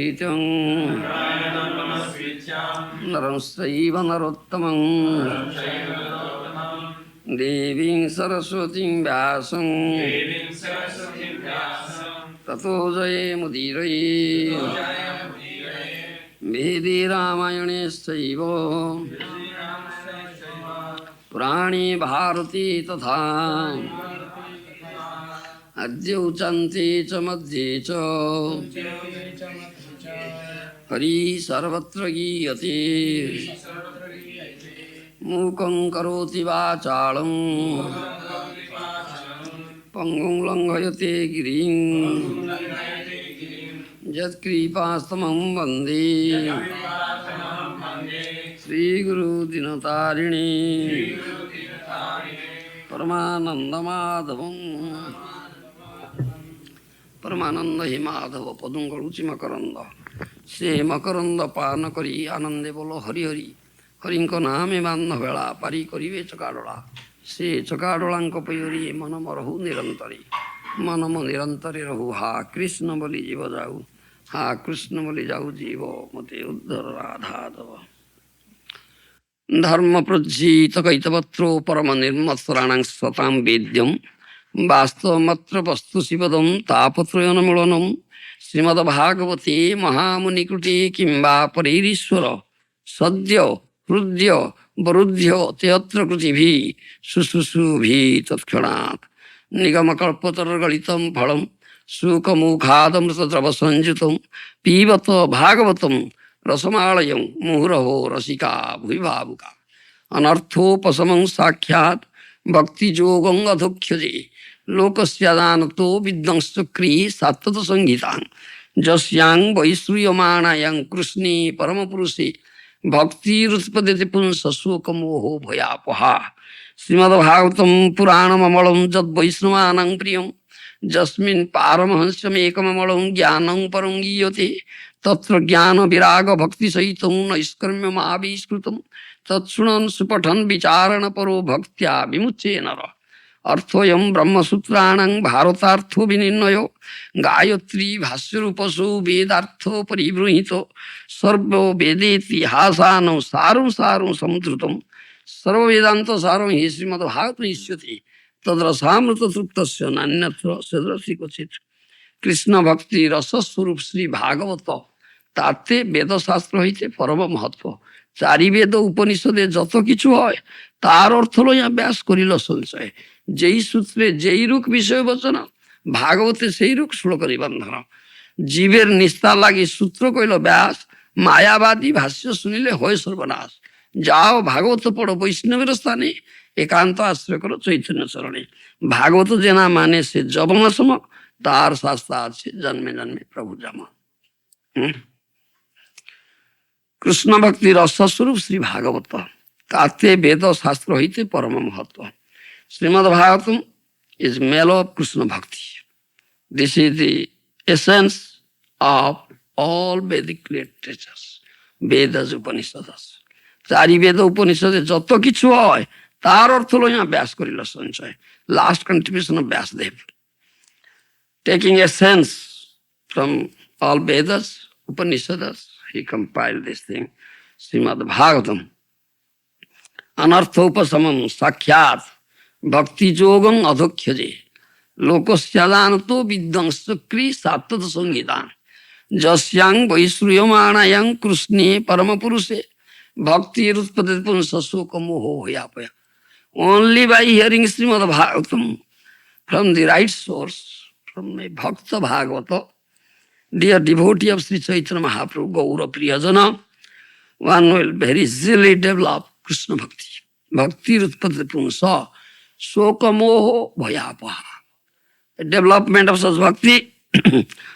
प्रीतं नरंश्चैव नरोत्तमं देवीं सरस्वतीं व्यासं ततो जयेमुदीरये वेदे रामायणेश्चैव पुराणे भारती तथा अद्य उच्यन्ते च मध्ये च हरि सर्वत्र गीयते मूकं करोति वाचालं पंगुं लङ्घयते गिरिं यत्कृपास्तमं वन्दे श्रीगुरुदिनतारिणी परमानन्दमाधवं परमानंद हि माधव पदुंगुचि मकरंद से मकरंद पान करी आनंदे बोलो हरि हरि हरिंक नामे बांध बेला पारी करिवे चकाडोला से चकाडोलांक पयोरी मनम रहु निरंतरी मनम निरंतरे रहु हा कृष्ण बोली जीव जाऊ हा कृष्ण बोली जाऊ जीव मते उद्धर राधाधव धर्म प्रज्जित कैतवत्रो परम निर्मत्सराणां स्वतां वेद्यं वास्तवमत्र वस्तु शिवदं तापत्रयन मिलनम श्रीमद्भागवते महामुनिकृते किंबा परेरीश्वर सद्य हृदय वरुध्य तेऽत्र कृतिभिः शुश्रूषुभिः तत्क्षणात् निगमकल्पतरुगलितं फलं शुकमुखादमृतद्रवसंयुतं पीबत भागवतं रसमालयं मुहुरहो रसिका भुविभावुका अनर्थोपशमं साक्षात् भक्तियोगं अधोक्ष्यते लोकस्यादानतो विध्वंसचक्री सात्वत संहितां जस्यां वैश्रूयमाणायां कृष्णे परमपुरुषे भक्तिरुत्पद्यते पुंस शोकमोहो भयापहा श्रीमद्भागवतं पुराणममलं यद्वैष्णवानां प्रियं यस्मिन् पारमहंस्यमेकममलं ज्ञानं परं गीयते तत्र ज्ञान विराग भक्ति सहितं नैष्कर्म्यमाविष्कृतं तत्शृणन् सुपठन् विचारण परो भक्त्या विमुच्ये नर अर्थोऽयं ब्रह्मसूत्राणां भारतार्थो विनिर्णयो गायत्री भाष्यरूपसो वेदार्थो परिबृंहितो सर्वो वेदेतिहासानं सारं सारं समुद्धृतं सर्ववेदान्त सारं हि श्रीमद्भागवतं इष्यते तद्रसामृततृप्तस्य नान्यत्र सदृशी क्वचित् कृष्ण भक्ति रसस्वरूप श्री भागवत ताते वेदशास्त्र হইতে পরম মহত্ব চারি বেদ উপনিষদে যত কিছু হয় তার অর্থ লইয়া ব্যাস করিল সঞ্চয় যেই সূত্রে যেই রূপ বিষয় বচন ভাগবতে সেই রূপ শ্লোক নিবন্ধন জীবের নিস্তার লাগি সূত্র কইল ব্যাস মায়াবাদী ভাষ্য শুনিলে হয় সর্বনাশ যাও ভাগবত পড়ো বৈষ্ণবের স্থানে একান্ত আশ্রয় করো চৈতন্য চরণে ভাগবত যে না মানে সে জবনাশম তার শাস্তা আছে জন্মে জন্মে প্রভু জামা কৃষ্ণ ভক্তি রসস্বরূপ শ্রী ভাগবত তাতে বেদ শাস্ত্র হইতে পরম মহত্ব শ্রীমদ ভাগবতম ইজ মেল of Krishna bhakti this is the essence of all Vedic literatures Vedas Upanishads চারি বেদ উপনিষদে যত কিছু হয় তার অর্থ লইয়া ব্যাস করিল Sanjay last contribution of Vyasadev taking a sense from all Vedas, Upanishads, he compiled this thing, Srimad Bhagavatam. Anarthopasamam sakhyat bhakti yogam adhokshaje lokasyadanato vidyangsakri sattata sangitan jasyang vaisruyamanayang krishne paramapurushe bhakti rutpadete punsa sokamoho yapaya. Only by hearing Srimad Bhagavatam from the right source, from a Bhakta Bhagavata, dear devotee of Sri Chaitanya Mahaprabhu, Gaura Priyajana, one will very easily develop Krishna Bhakti. Bhakti Rutpadete Punsa, Sokamoho Bhayapaha. The development of such Bhakti,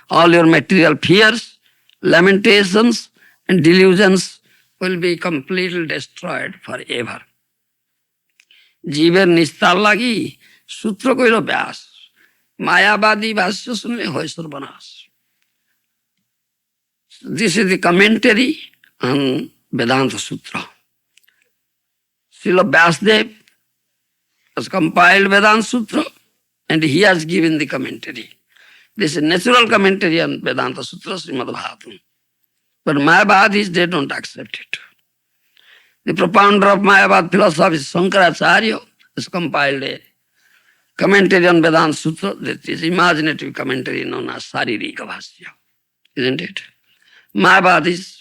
all your material fears, lamentations, and delusions will be completely destroyed forever. জীবের নিস্তার লাগি সূত্র কইল ব্যাস মায়াবাদী ভাষ্য শুনলে হয় সর্বনাশ This is the commentary on Vedanta Sutra. Srila Vyasdev has compiled Vedanta Sutra and he has given the commentary. This is natural commentary on Vedanta Sutra, Srimad Bhagavatam. But Mayavadis, they don't accept it. The propounder of Mayavad philosophy, Shankaracharya, has compiled a commentary on Vedanta Sutra, that is imaginative commentary known as Saririka Bhashya, isn't it? Mayavadis,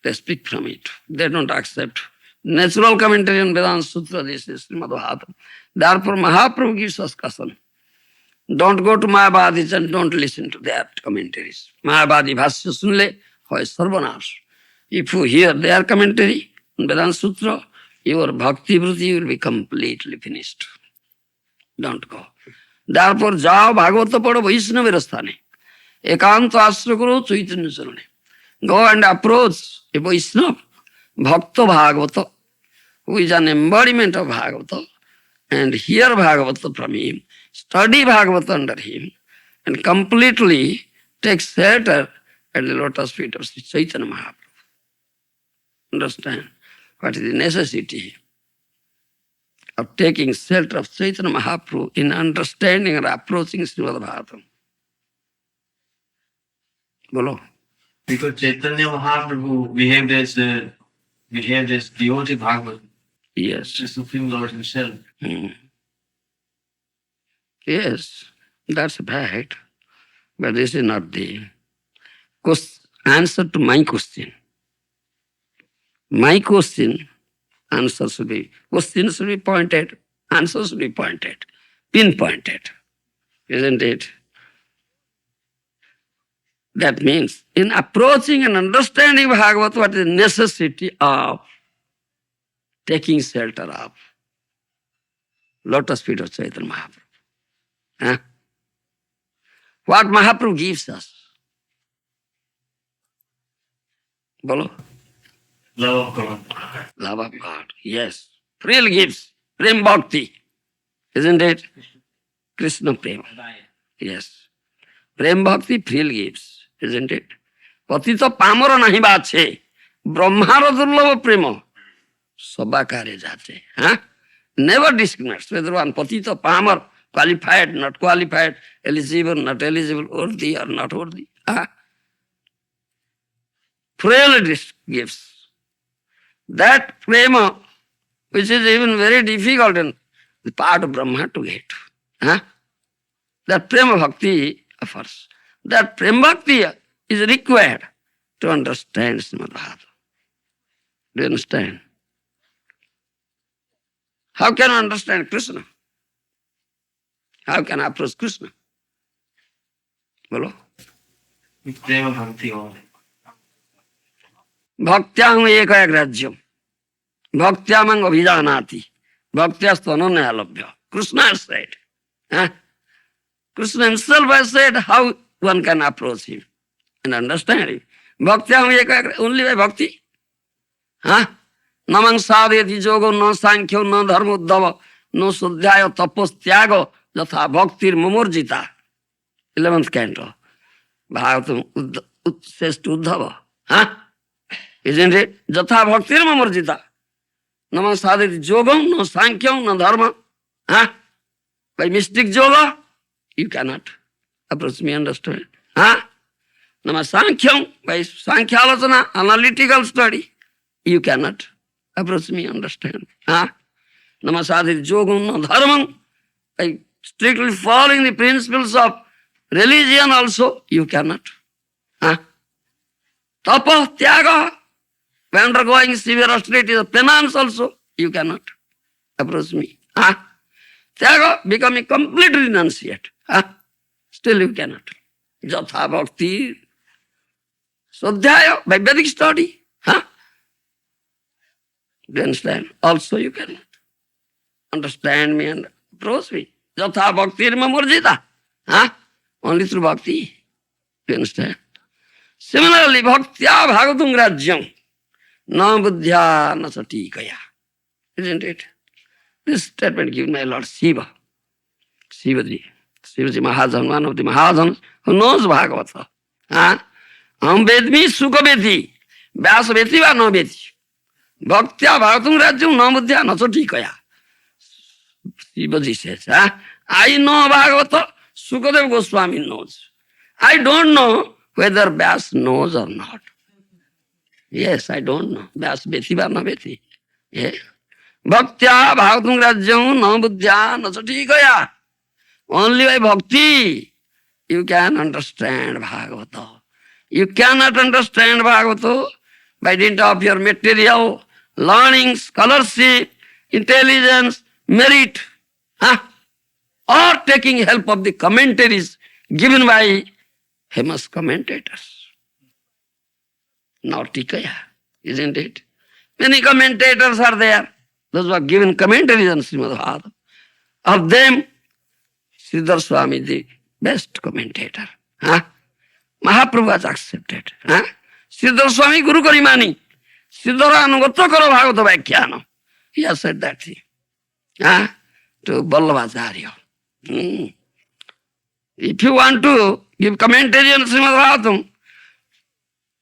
they speak from it. They don't accept natural commentary on Vedanta Sutra. This is Srimad Bhagavatam. Therefore, Mahaprabhu gives us caution. Don't go to Mayavadis and don't listen to their commentaries. Mayavadi Bhashya sunle hoy sarvanash. If you hear their commentary on Vedanta Sutra, your bhakti vritti will be completely finished. Don't go. Therefore, jao bhagavata pado Vaishnava rasthane. Ekanta asra karo chaitanya charane. Go and approach a Vaishnava, Bhakta Bhagavata, who is an embodiment of Bhagavata, and hear Bhagavata from him, study Bhagavata under him, and completely take shelter at the lotus feet of Sri Chaitanya Mahaprabhu. Understand what is the necessity of taking shelter of Chaitanya Mahaprabhu in understanding and approaching Srimad Bhagavatam. Bolo. Because Chaitanya Mahaprabhu behaved as devotee Bhagavad. Yes. The Supreme Lord himself. Yes, that's a fact. But this is not the answer to my question. My question, answer should be, questions should be pointed, answers should be pointed, pinpointed, isn't it? That means in approaching and understanding Bhagavad, what is the necessity of taking shelter of lotus feet of Chaitanya Mahaprabhu? Huh? What Mahaprabhu gives us? Bolo? Love of God. Love of God, yes. Real gifts, Prem Bhakti, isn't it? Krishna Prema, yes. Prem Bhakti, real gifts, isn't it? Patita pamara nahi bache, brahmara durlava prema, sabakare jate. Huh? Never discriminates whether one patita pamar, qualified, not qualified, eligible, not eligible, worthy or not worthy. Huh? Freely gives. That prema, which is even very difficult and the part of Brahma to get. Huh? That prema bhakti offers. That prema bhakti is required to understand Srimad Bhagavatam. Do you understand? How can I understand Krishna? How can I approach Krishna? Bolo? With Prema Bhakti only. Bhaktyam ekagrajyam. Bhaktyamang abhijanati. Bhaktyastha ananyalabhya. Krishna has said. Huh? Krishna himself has said how one can approach him and understand him. Bhaktyam ekagrajyam. Only by bhakti. Huh? Namang sadhyati yogo no sankhyo no dharmuddhava no sudhyaya tapos tyago yatha bhaktir mumurjita. 11th canto. Bhagavatam says to Uddhava. Huh? Isn't it? Jatha bhaktir mumurjita. Namang sadhyati yogam no sankhyo no dharma. Huh? By mystic yoga, you cannot approach me, understand? Huh? Namang sankhya, by sankhyalocana, analytical study, you cannot approach me, understand? Huh? Namasadhi yogam no dharmam, by strictly following the principles of religion also, you cannot. Huh? Tapa, tyaga, by undergoing severe austerities of penance also, you cannot approach me. Huh? Tyaga, become a complete renunciate. Huh? Still you cannot. Jatha bhakti, swadhyaya, by Vedic study. Huh? Do you understand? Also you cannot understand me and approach me. Jatha bhakti murjita. Huh? Only through bhakti. Do you understand? Similarly, bhaktya bhagavatam grajyam na buddhya na satikaya. Isn't it? This statement given by Lord Shiva. Shivaji Mahajan, one of the Mahajans who knows Bhagavata. Huh? Am vedmi sukha veti, vyasa veti va no veti. Bhaktya bhagavatam grajyam na buddhya na satikaya. Shivaji says, huh? I know Bhagavata, Sukadeva Goswami knows. I don't know whether Vyas knows or not. Yes, I don't know. Vyas beti ba na beti. Yeah. Bhaktya bhagatum rajyam na buddhya na satikaya. Only by bhakti you can understand Bhagavata. You cannot understand Bhagavata by dint of your material learning, scholarship, intelligence, merit, or taking help of the commentaries given by famous commentators. Not Tikaya, isn't it? Many commentators are there. Those who have given commentaries on Srimad Bhagavatam. Of them, Sridhar Swami, the best commentator. Mahaprabhu has accepted. Sridhar Swami Guru Karimani. Sridhara Anugatya Karo Bhagavata Vyakhyanam. He has said that thing. To Vallabhacharya. If you want to give commentary on Srimad Bhagavatam,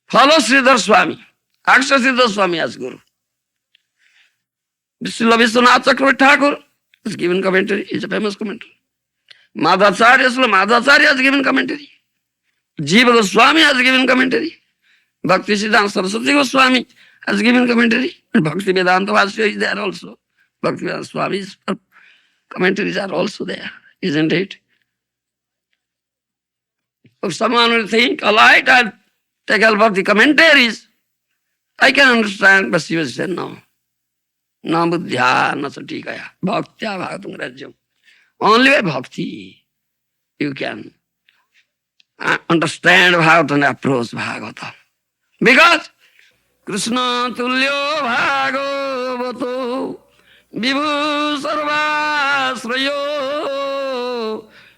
follow Sridhar Swami. Accept Sridhar Swami as Guru. Srila Vishwanath Chakravarti Thakur has given commentary. He is a famous commentator. Madhacharya, Srila Madhacharya has given commentary. Jiva Goswami has given commentary. Bhakti Siddhanta Saraswati Goswami has given commentary. And Bhakti Vedanta Vasya is there also. Bhakti Vedanta Swami's commentaries are also there, isn't it? If someone will think, all right, I'll take help of the commentaries, I can understand, but she will say no. Na buddhya na satikaya. Bhaktya bhagatum rajyam. Only by bhakti you can understand Bhagavata and approach Bhagavata. Because Krishna tulyo bhagavato vibhu sarvasrayo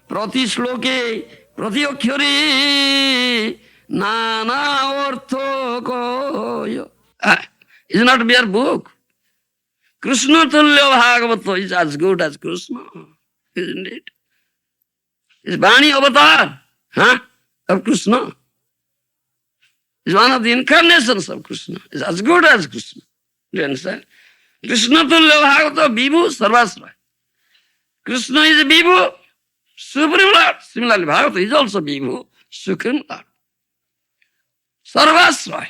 prati shloke prati akhyari nana artho koyo. It's not mere book. Krishna tulyo bhagavato is as good as Krishna, isn't it? It's Vani avatar of Krishna. It's one of the incarnations of Krishna. It's as good as Krishna. Do you understand? Krishna tulya bhagavata vibhu sarvasraya. Krishna is a vibhu, supreme Lord. Similarly, Bhagavata is also vibhu, supreme Lord. Sarvasraya.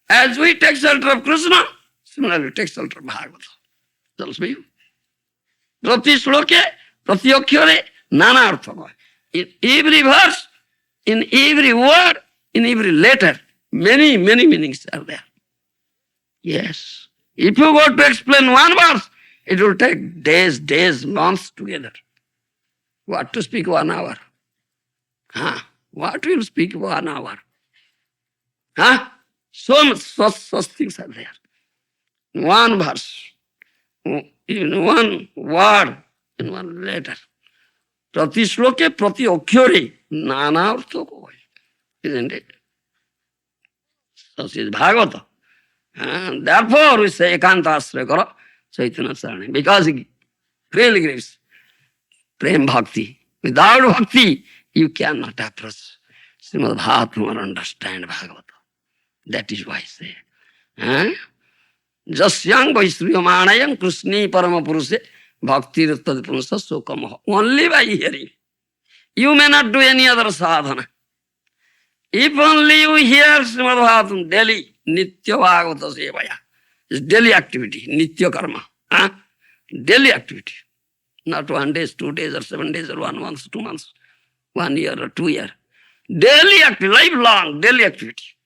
As we take shelter of Krishna, similarly we take shelter of Bhagavata. It's also vibhu. Prati shloke, prati akhyare, nana artha. In every verse, in every word, in every letter, many, many meanings are there. Yes. If you go to explain one verse, it will take days, months together. What to speak 1 hour? What will speak 1 hour? So much such things are there. One verse, in one word, in one letter. Prati shloke, prati akhyare, nana artha koy. Isn't it? So it is Bhagavata. And therefore we say Ekanta Asraya Karo Chaitanya Charane. Because it really gives prem bhakti. Without bhakti, you cannot approach Srimad Bhagavatam or understand Bhagavata. That is why I say. Jasyang Vaisruyamanayam Krishni Paramapurushe Bhakti Rittadipunsa Sukamaha. Only by hearing. You may not do any other sadhana. If only you hear Srimad Bhagavatam daily, Nitya Bhagavata Sevaya. It's daily activity, Nitya Karma. Daily activity. Not 1 day, 2 days, or 7 days, or 1 month, 2 months, 1 year, or 2 years. Daily activity, lifelong daily activity.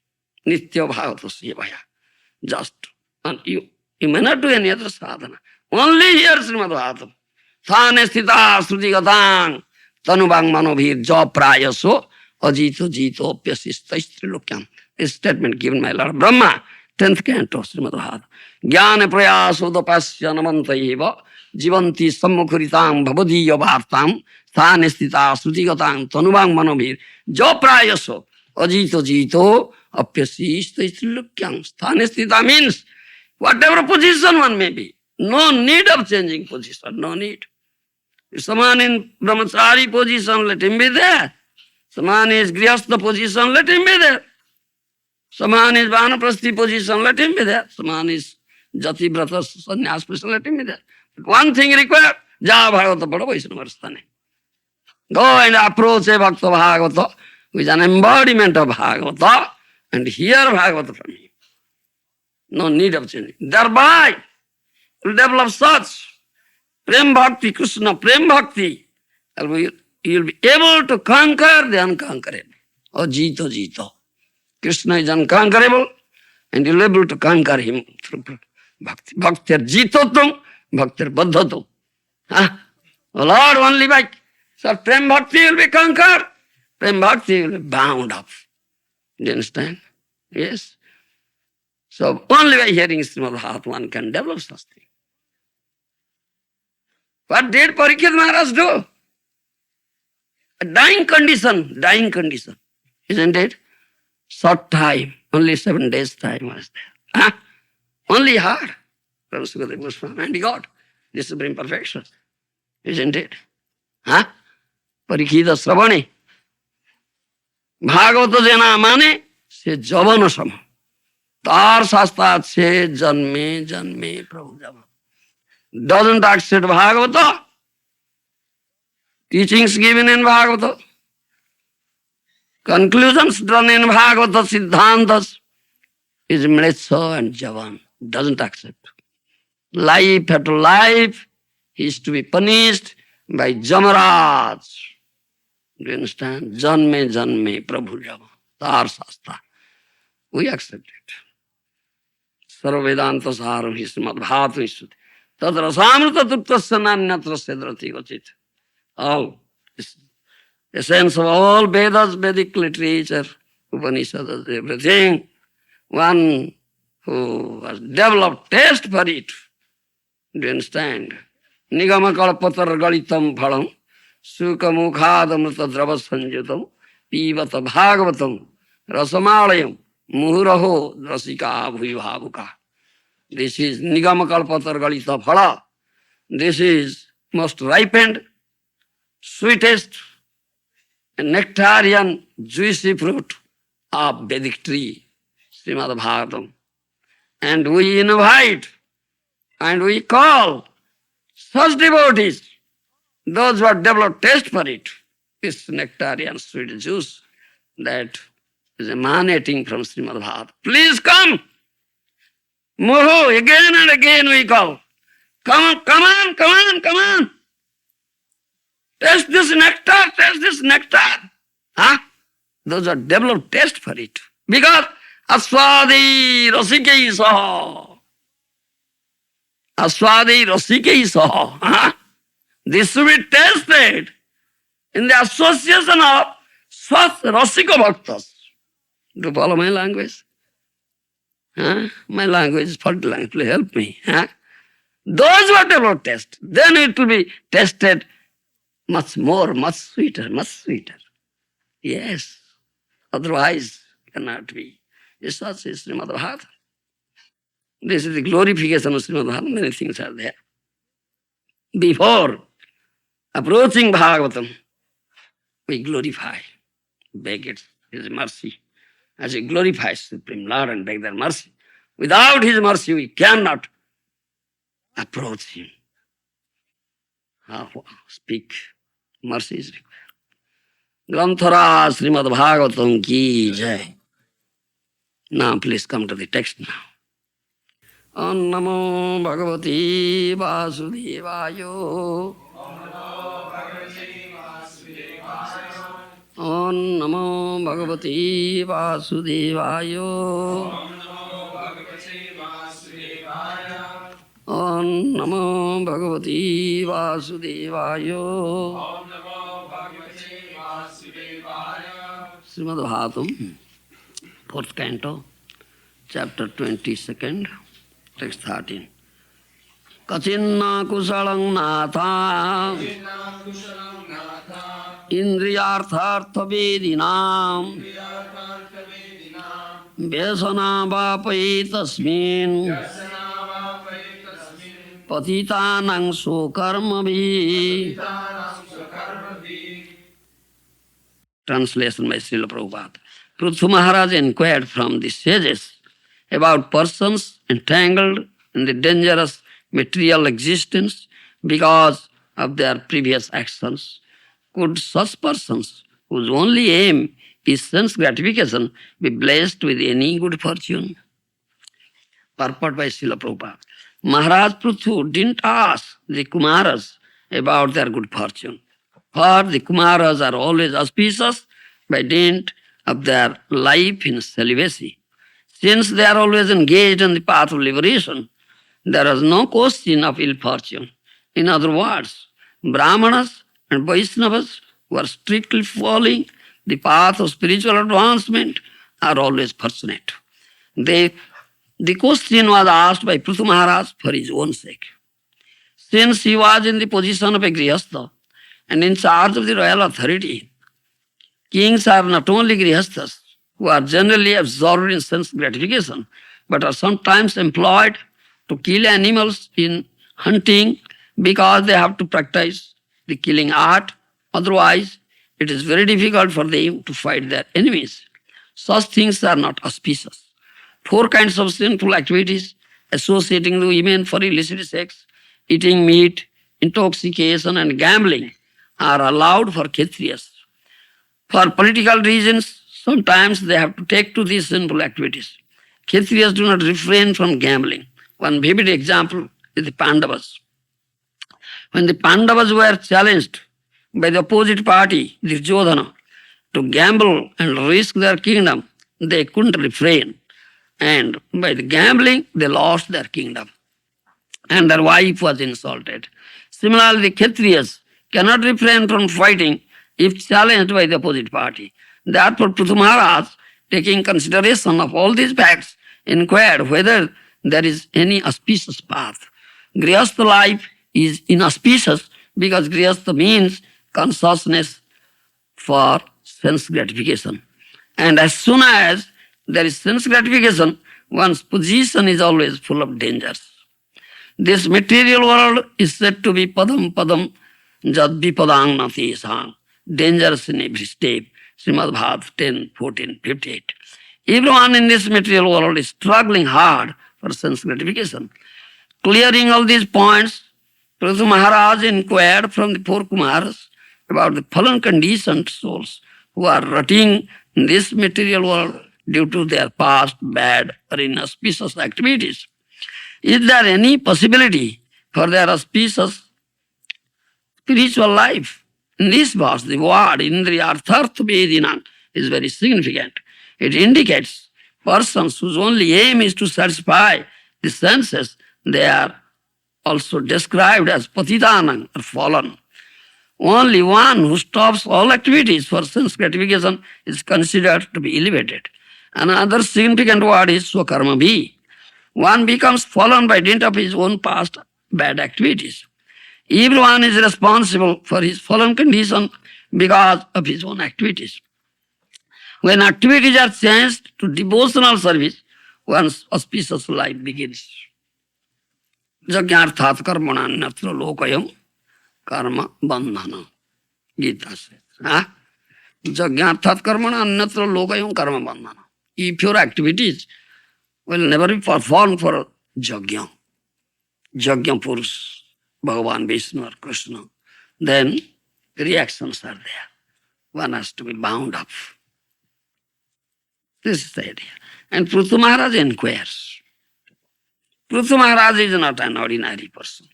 Nitya Bhagavata Sevaya. Just. And you may not do any other sadhana. Only hear Srimad Bhagavatam. Thane sthita sruti gatang tanubang manovir ja prayaso ajito jito pyasista istrilokyam. This statement given by Lord Brahma, 10th canto, Srimad Bhagavatam. Jnana prayaso dapasya namantayeva jivanti sammukuritam bhavadiya bhartam thane sthita sruti gatang tanubang manovir ja prayaso ajito jito apyasista istrilokyam. Thane sthita means whatever position one may be. No need of changing position, no need. If someone in brahmachari position, let him be there. Someone is grihastha position, let him be there. Someone is vanaprasthi position, let him be there. Someone is jati brata sannyas position, let him be there. But one thing required, ja bhagavata pada vaishnavastane. Go and approach a bhakta bhagavata, who is an embodiment of bhagavata, and hear bhagavata from him. No need of changing. Thereby, you develop such Prem Bhakti, Krishna Prem Bhakti. You'll be able to conquer the unconquerable. Oh, Jito, Jito. Krishna is unconquerable and you'll be able to conquer him through Bhakti. Bhaktir Jitotum, Bhaktir Baddhatum. Huh? Oh Lord, only by so Prem Bhakti will be conquered. Prem Bhakti will be bound up. Do you understand? Yes. So only by hearing Srimad Bhagavatam one can develop such thing. What did Parikshit Maharaj do? A dying condition, isn't it? Short time, only 7 days time was there. Huh? Only hard. And he got the supreme perfection, isn't it? Huh? Parikshita Sravane. Bhagavat जना माने से जवन सम तार शास्त्रात से जन्मे जन्मे प्रभु जब doesn't accept Bhagavata, teachings given in Bhagavata, conclusions done in Bhagavata, Siddhantas, is Mletsa and Javan, doesn't accept. Life after life, he is to be punished by Jamaraj. Do you understand? Janme janme Prabhu Java, Tar Shastra. We accept it. Sarva Vedanta Saram hi Srimad Bhagavatam Vishwati. Tatra Samrita Truptasya Nanyatra Sedrati Gachit. All essence of all Vedas, Vedic literature, Upanishads, everything. One who has developed taste for it. Do you understand? Nigama Kalpatar Galitam Phalam, Sukha Mukhadamrita Drava Sanjutam, Pivata Bhagavatam, Rasamalayam, Muhuraho, Rasika Bhuyabhuka. This is Nigama Kalpatar Galita Phala. This is most ripened, sweetest, and nectarian, juicy fruit of Vedic tree, Srimad Bhagavatam. And we invite and we call such devotees, those who have developed taste for it, this nectarian sweet juice that is emanating from Srimad Bhagavatam. Please come. Muhu, again and again we call. Come on, come on, come on, come on. Taste this nectar, taste this nectar. Huh? Those are developed taste for it. Because Aswadi Rasikei Saha. Aswadi Rasikei Saha. Huh? This should be tasted in the association of Swat Rasika Bhaktas. Do you follow my language? Huh? My language is faulty language. Please help me. Huh? Those who have developed taste, then it will be tasted much more, much sweeter, much sweeter. Yes. Otherwise, cannot be. This is Srimad Bhagavatam. This is the glorification of Srimad Bhagavatam. Many things are there. Before approaching Bhagavatam, we glorify, beg His mercy. As we glorify Supreme Lord and beg their mercy. Without His mercy, we cannot approach Him. Speak. Mercy is required. Granthara Srimad Bhagavatam ki jai. Now please come to the text now. Om Namo Bhagavati Vasudevayo. Om Namo Bhagavati Vasudevayo. Om Namo Bhagavati Vasudevayo. Srimad Bhagavatam, 4th canto, chapter 22nd, text 13. Kachinna kusalang natha indriyarthartha vedinam vyasana vapai tasmin patitanang sukarmabhi. Translation by Srila Prabhupada. Pruthu Maharaj inquired from the sages about persons entangled in the dangerous material existence because of their previous actions. Could such persons, whose only aim is sense gratification, be blessed with any good fortune? purport by Srila Prabhupada. Maharaj Prithu didn't ask the Kumaras about their good fortune. For the Kumaras are always auspicious by dint of their life in celibacy. Since they are always engaged in the path of liberation, there is no question of ill fortune. In other words, Brahmanas and Vaishnavas who are strictly following the path of spiritual advancement are always fortunate. The question was asked by Prithu Maharaj for his own sake. Since he was in the position of a Grihastha and in charge of the royal authority, kings are not only Grihasthas who are generally absorbed in sense gratification, but are sometimes employed to kill animals in hunting because they have to practice the killing art. Otherwise, it is very difficult for them to fight their enemies. Such things are not auspicious. 4 kinds of sinful activities associating the women for illicit sex, eating meat, intoxication, and gambling are allowed for Kshatriyas. For political reasons, sometimes they have to take to these sinful activities. Kshatriyas do not refrain from gambling. One vivid example is the Pandavas. When the Pandavas were challenged by the opposite party, Duryodhana, to gamble and risk their kingdom, they couldn't refrain. And by the gambling, they lost their kingdom. And their wife was insulted. Similarly, the Kshatriyas cannot refrain from fighting if challenged by the opposite party. Therefore, Prithu Maharaj, taking consideration of all these facts, inquired whether there is any auspicious path. Grihastha life is inauspicious because Grihastha means consciousness for sense gratification. And as soon as there is sense gratification, one's position is always full of dangers. This material world is said to be padam padam jad vipadang nati sang, dangerous in every step. Srimad Bhagavatam 10, 14, 58. Everyone in this material world is struggling hard for sense gratification. Clearing all these points, Prithu Maharaj inquired from the 4 Kumaras about the fallen conditioned souls who are rotting in this material world due to their past bad or inauspicious activities. Is there any possibility for their auspicious spiritual life? In this verse, the word Indriyarthartha Vedina is very significant. It indicates persons whose only aim is to satisfy the senses. They are also described as patitanang or fallen. Only one who stops all activities for sense gratification is considered to be elevated. Another significant word is swakarmabhi. One becomes fallen by dint of his own past bad activities. Everyone is responsible for his fallen condition because of his own activities. When activities are changed to devotional service, one's auspicious life begins. Jagyarthat karmananyatra lokayam karma bandhana. Gita says. Jagyarthat karmananyatra lokayam karma bandhana. If your activities will never be performed for Jagya, Jagya Purush, Bhagavan Vishnu or Krishna, then reactions are there. One has to be bound up. This is the idea. And Prithu Maharaj inquires. Prithu Maharaj is not an ordinary person.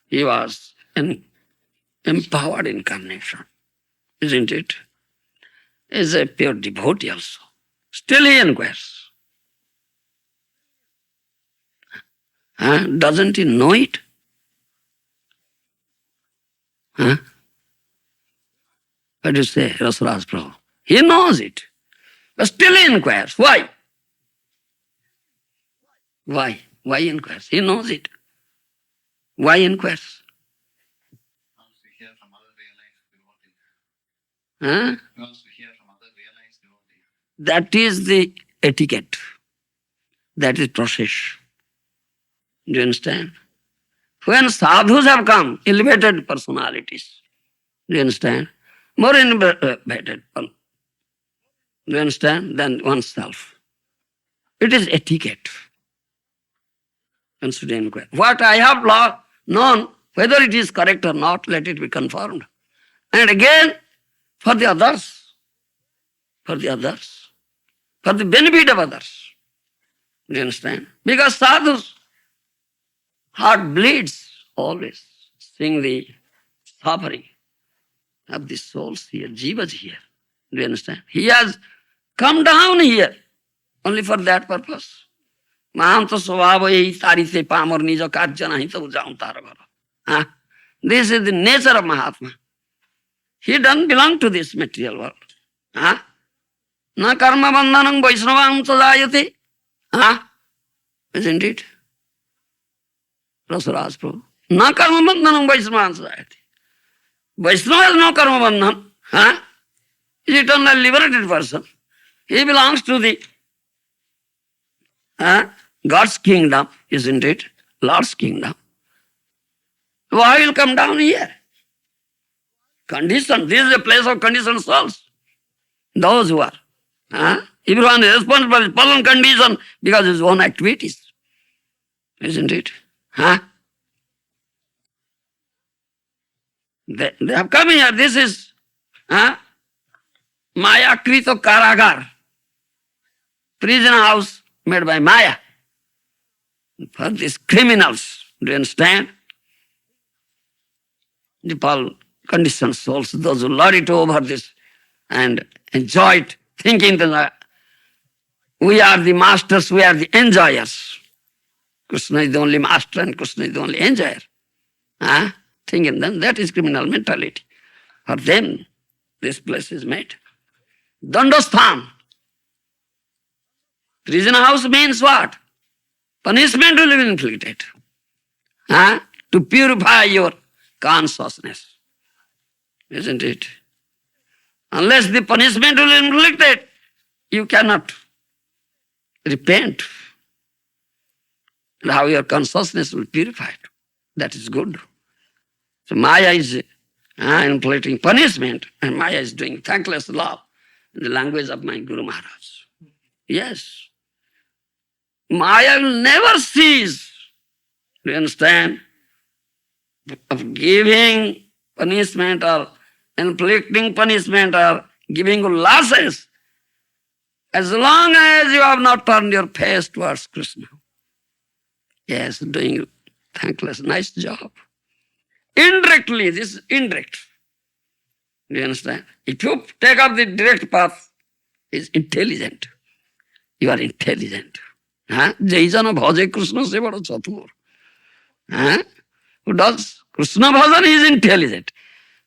He was an empowered incarnation, isn't it? He is a pure devotee also. Still he inquires. Doesn't he know it? What do you say, Rasaraj Prabhu? He knows it. But still he inquires. Why? Why? Why inquires? He knows it. Why inquires? Wants to hear from other realized devotee. Huh? Wants to hear from other realized devotee. That is the etiquette. That is process. Do you understand? When sadhus have come, elevated personalities, do you understand? More elevated, do you understand, than oneself. It is etiquette. One should inquire. What I have known, whether it is correct or not, let it be confirmed. And again, for the others, for the benefit of others. Do you understand? Because sadhus' heart bleeds always, seeing the suffering of the souls here, jivas here. Do you understand? He has come down here only for that purpose. महांत स्वभाव यही तारी से Palmer निज कार्य नहीं तो जाऊं तार घर. This is the nature of Mahatma. He doesn't belong to this material world. Na karma bandhanam vaishnavang sadayate. Isn't it? Rasaraj Prabhu. Na karma bandhanam vaishnavang sadayate. Vaishnava has no karma bandhan. He is eternally liberated person. He belongs to the God's kingdom, isn't it? Lord's kingdom. Why will come down here? Condition. This is a place of conditioned souls. Those who are. Everyone is responsible for his personal condition because of his own activities. Isn't it? They have come here. This is Maya Krito Karagar. Prison house made by Maya. For these criminals. Do you understand? The Paul conditioned souls, those who lord it over this and enjoy it, thinking that we are the masters, we are the enjoyers. Krishna is the only master and Krishna is the only enjoyer. Thinking then that is criminal mentality. For them, this place is made. Dandasthan. Prison house means what? Punishment will be inflicted. To purify your consciousness. Isn't it? Unless the punishment will be inflicted, you cannot repent. And how your consciousness will purify it. That is good. So Maya is inflicting punishment and Maya is doing thankless love in the language of my Guru Maharaj. Yes. Maya will never cease, do you understand, of giving punishment or inflicting punishment or giving you losses as long as you have not turned your face towards Krishna. Yes, doing thankless, nice job. Indirectly, this is indirect. Do you understand? If you take up the direct path, it's intelligent. You are intelligent. Jaijana bhaje Krishna se bada chatur. Who does Krishna bhajan is intelligent.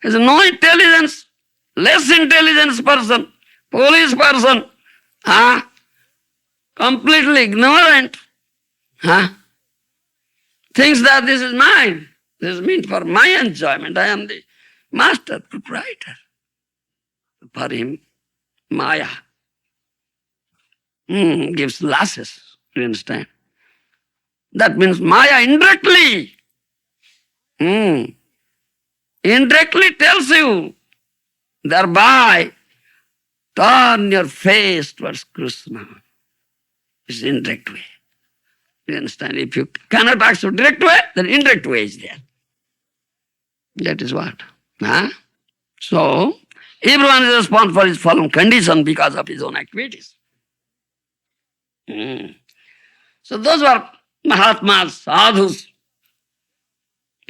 Has no intelligence, less intelligence person, police person, completely ignorant, thinks that this is mine. This is meant for my enjoyment. I am the master, proprietor. For him, Maya gives losses. Do you understand? That means Maya indirectly tells you, thereby turn your face towards Krishna. It's indirect way. You understand? If you cannot accept direct way, then indirect way is there. That is what. So, everyone is responsible for his fallen condition because of his own activities. So those are Mahatmas, sadhus.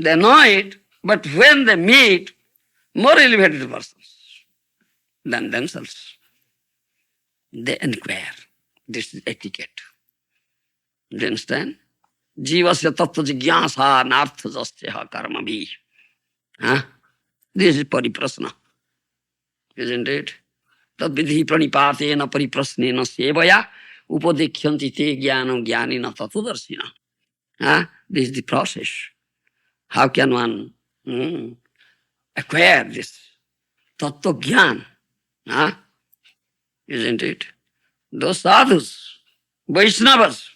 They know it, but when they meet more elevated persons than themselves, they inquire. This is etiquette. Do you understand? Jivasya tattva jigyasa nartha jasya karma bhi. This is pariprasna. Isn't it? Tad vidhi pranipatena pariprasnena sevaya upadekyanti te jnanam jnanina tatudarsina. This is the process. How can one acquire this tattva jnana? Isn't it? Those sadhus, Vaishnavas,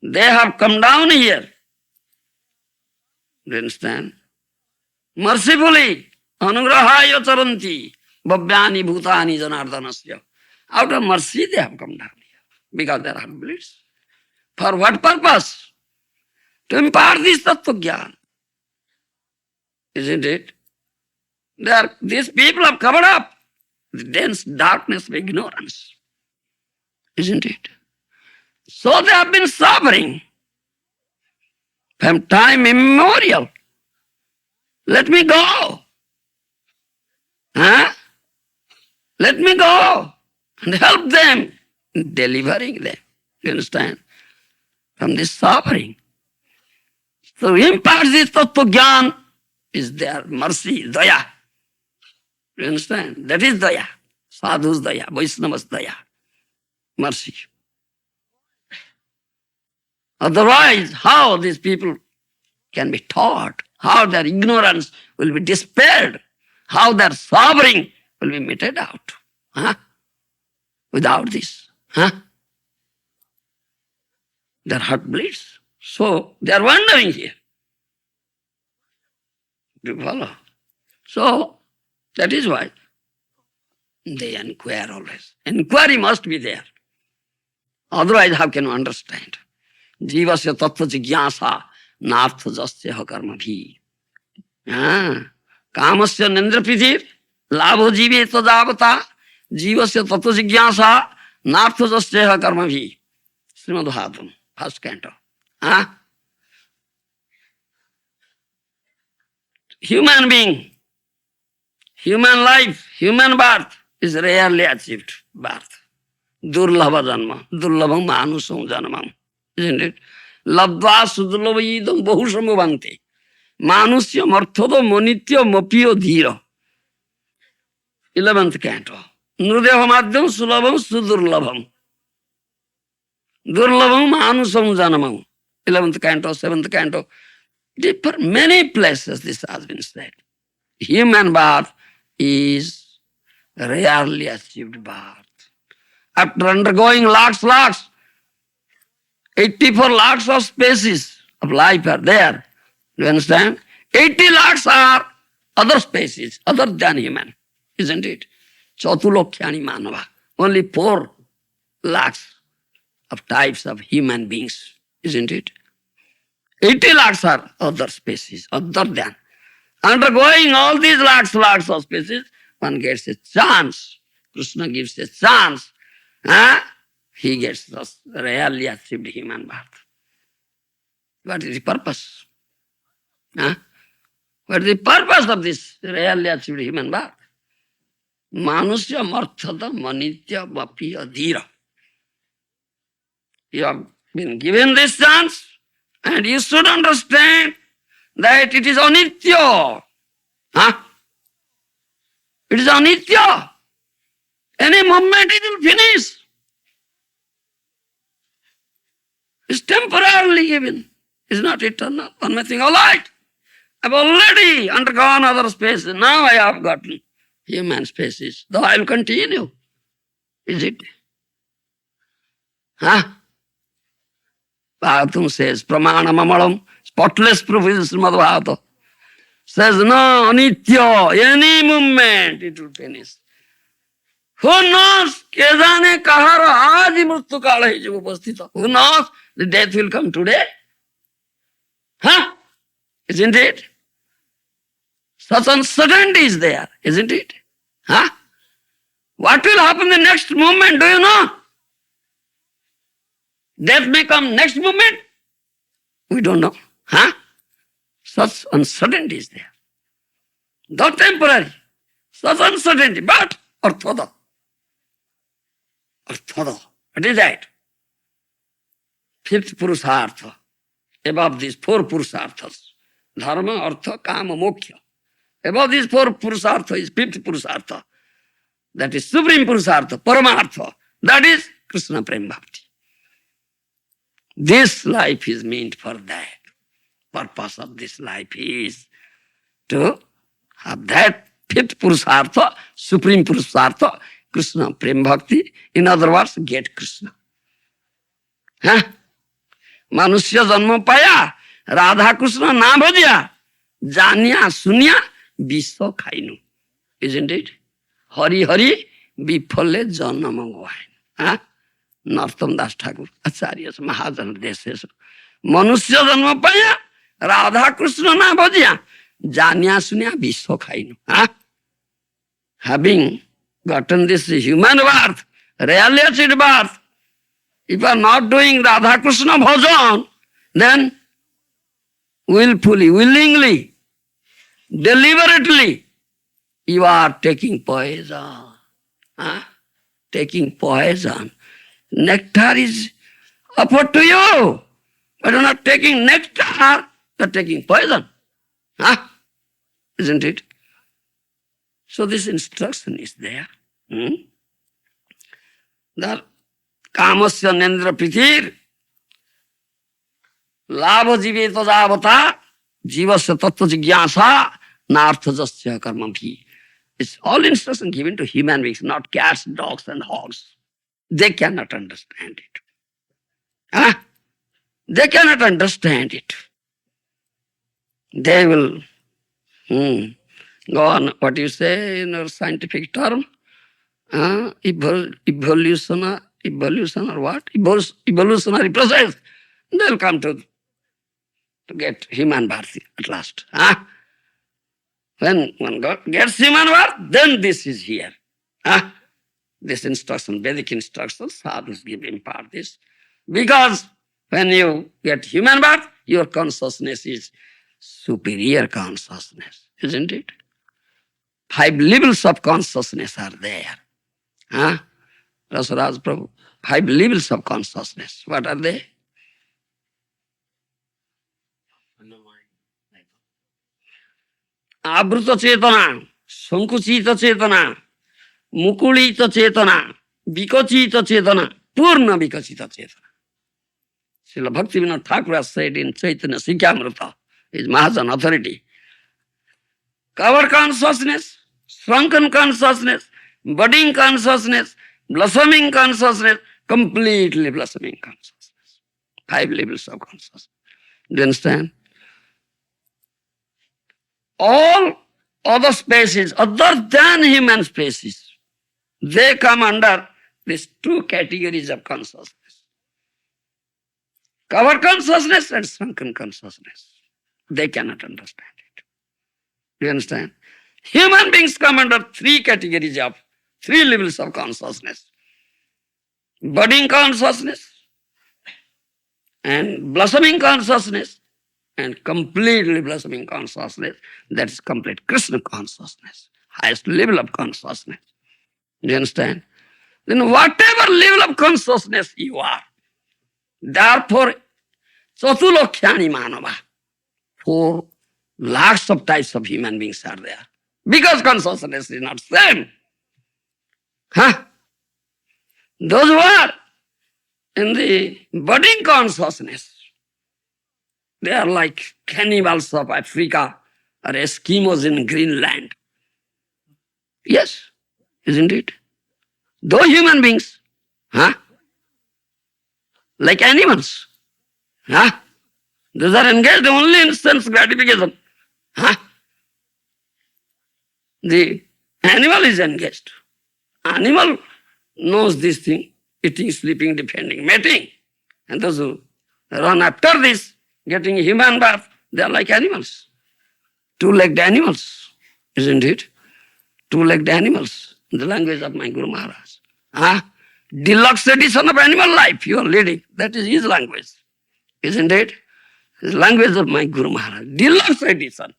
they have come down here. Do you understand? Mercifully, anugrahaya charanti, bhavyani bhutani janardanasya. Out of mercy they have come down here, because they are unbelievers. For what purpose? To impart this tattva jnana. Isn't it? These people have covered up the dense darkness of ignorance. Isn't it? So they have been suffering from time immemorial. Let me go. Huh? Let me go and help them in delivering them. You understand? From this suffering. So impart this Tattva Gyan is their mercy, daya. You understand? That is daya. Sadhu's daya, Vaishnava's daya. Mercy. Otherwise, how these people can be taught, how their ignorance will be dispelled, how their suffering will be meted out. Huh? Without this. Huh? Their heart bleeds. So they are wandering here. Do you follow? So that is why they inquire always. Inquiry must be there. Otherwise, how can you understand? Jivasya tattva jigyasa nartha jasya karma bhi. Kamasya nendra pithir labho jive tadavata jivasya tattva jigyasa nartha jasya karma bhi. Srimad Bhagavatam, first canto. Human being, human life, human birth is rarely achieved birth. Durlabha janma, durlabham manusam janamam. Isn't it? Labdva sudurlabhidam bahu samubhante. Manusya marthodo monitya mapiyo dhira. 11th canto. Nrudeha madhyam sulabham sudurlabham. Durlabham manusam janamam. 11th canto, 7th canto. For many places this has been said. Human birth is rarely achieved birth. After undergoing lakhs, 84 lakhs of species of life are there. Do you understand? 80 lakhs are other species, other than human, isn't it? Chatulokhyani manava. Only 4 lakhs of types of human beings, isn't it? 80 lakhs are other species, other than. Undergoing all these lakhs of species, one gets a chance. Krishna gives a chance. He gets the rarely achieved human birth. What is the purpose? What is the purpose of this rarely achieved human birth? Manusya marthada manitya vapi adhira. You have been given this chance, and you should understand that it is anitya. It is anitya. Any moment it will finish. It's temporarily given. It's not eternal. One may think, all right, I've already undergone other spaces. Now I have gotten human species. Though I will continue. Is it? Bhagavatam says, Pramanam Amalam, spotless proof is Srimad Bhagavatam. Says, no, anitya, any moment it will finish. Who knows? Ke jane kahar aaj mrityu kala hai jo upasthita. Who knows? The death will come today. Isn't it? Such uncertainty is there, isn't it? What will happen the next moment? Do you know? Death may come next moment. We don't know. Such uncertainty is there. Though temporary, such uncertainty, but arthada. Arthada. What is that? 5th Purusartha. Above these 4 Purusarthas. Dharma, Artha, Kama, Moksha. Above these 4 Purusartha is 5th Purusartha. That is Supreme Purusartha, Paramartha. That is Krishna Prem Bhakti. This life is meant for that. Purpose of this life is to have that 5th Purusartha, Supreme Purusartha, Krishna Prem Bhakti. In other words, get Krishna. Manusya janma paya, Radha Krishna na bhajya, janya sunya, viswa khainu. Isn't it? Hari Hari, bifale janma gain. Narottam Das Thakur, Acharya, Mahajan Deshesu. Manusya janma paya, Radha Krishna na bhajya, janya sunya, viswa khainu. Having gotten this human birth, rarely achieved birth, If you are not doing Radha Krishna bhajan, then willfully, willingly, deliberately, you are taking poison. Huh? Taking poison. Nectar is offered to you, but you're not taking nectar, you're taking poison. Huh? Isn't it? So this instruction is there. That kamasya nendra prithir labha jive tajavata jivasya tattva jigyasa nartha jasya karmabhi. It's all instruction given to human beings, not cats, dogs and hogs. They cannot understand it. Huh? They cannot understand it. They will go on, what you say in a scientific term, evolution or what? Evolutionary process. They'll come to get human birth at last. Huh? When one gets human birth, then this is here. Huh? This instruction, Vedic instructions, sadhus give impart this. Because when you get human birth, your consciousness is superior consciousness, isn't it? 5 levels of consciousness are there. Huh? Rasaraj Prabhu, 5 levels of consciousness. What are they? Abruta Chetana, Sankuchita Chetana, Mukulita Chetana, Vikachita Chetana, Purna Vikachita Chetana. Srila Bhaktivinoda Thakur has said in Chaitanya Sikamrita, his Mahajan authority. Cover consciousness, shrunken consciousness, budding consciousness, blossoming consciousness, completely blossoming consciousness. 5 levels of consciousness. Do you understand? All other species other than human species, they come under these 2 categories of consciousness. Cover consciousness and shrunken consciousness. They cannot understand it. Do you understand? Human beings come under 3 categories of 3 levels of consciousness. Budding consciousness and blossoming consciousness and completely blossoming consciousness, that is complete Krishna consciousness, highest level of consciousness. Do you understand? Then whatever level of consciousness you are, therefore, Chatulokhyani Manava, 4 lakhs of types of human beings are there. Because consciousness is not same. Huh? Those who are in the budding consciousness, they are like cannibals of Africa or Eskimos in Greenland. Yes, isn't it? Those human beings, huh? Like animals. Huh? Those are engaged only in sense gratification. Huh? The animal is engaged. Animal knows this thing, eating, sleeping, defending, mating. And those who run after this, getting human birth, they are like animals. 2-legged animals, isn't it? 2-legged animals, in the language of my Guru Maharaj. Huh? Deluxe edition of animal life you are leading. That is his language, isn't it? The language of my Guru Maharaj. Deluxe edition.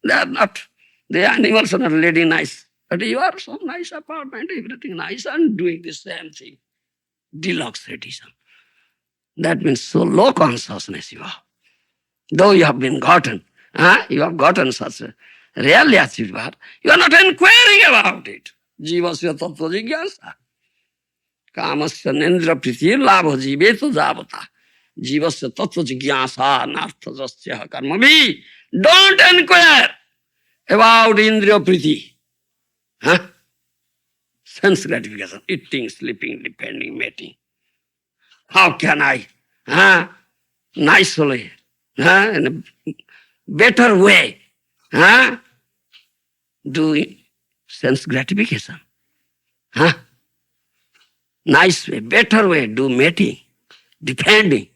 They are not, the animals are not leading nice. But you are so nice apartment, everything nice, and doing the same thing. Deluxe edition. That means so low consciousness you are. Though you have been gotten, you have gotten such a really achieved birth, you are not inquiring about it. Jivasya tattva jigyasa. Kamasya nendra pritir labha jiveto javata. Jivasya tattva jigyasa nartha jasya karmavi. Don't inquire about indriya priti. Sense gratification, eating, sleeping, depending, mating. How can I nicely, in a better way, do sense gratification? Nice way, better way, do mating, depending,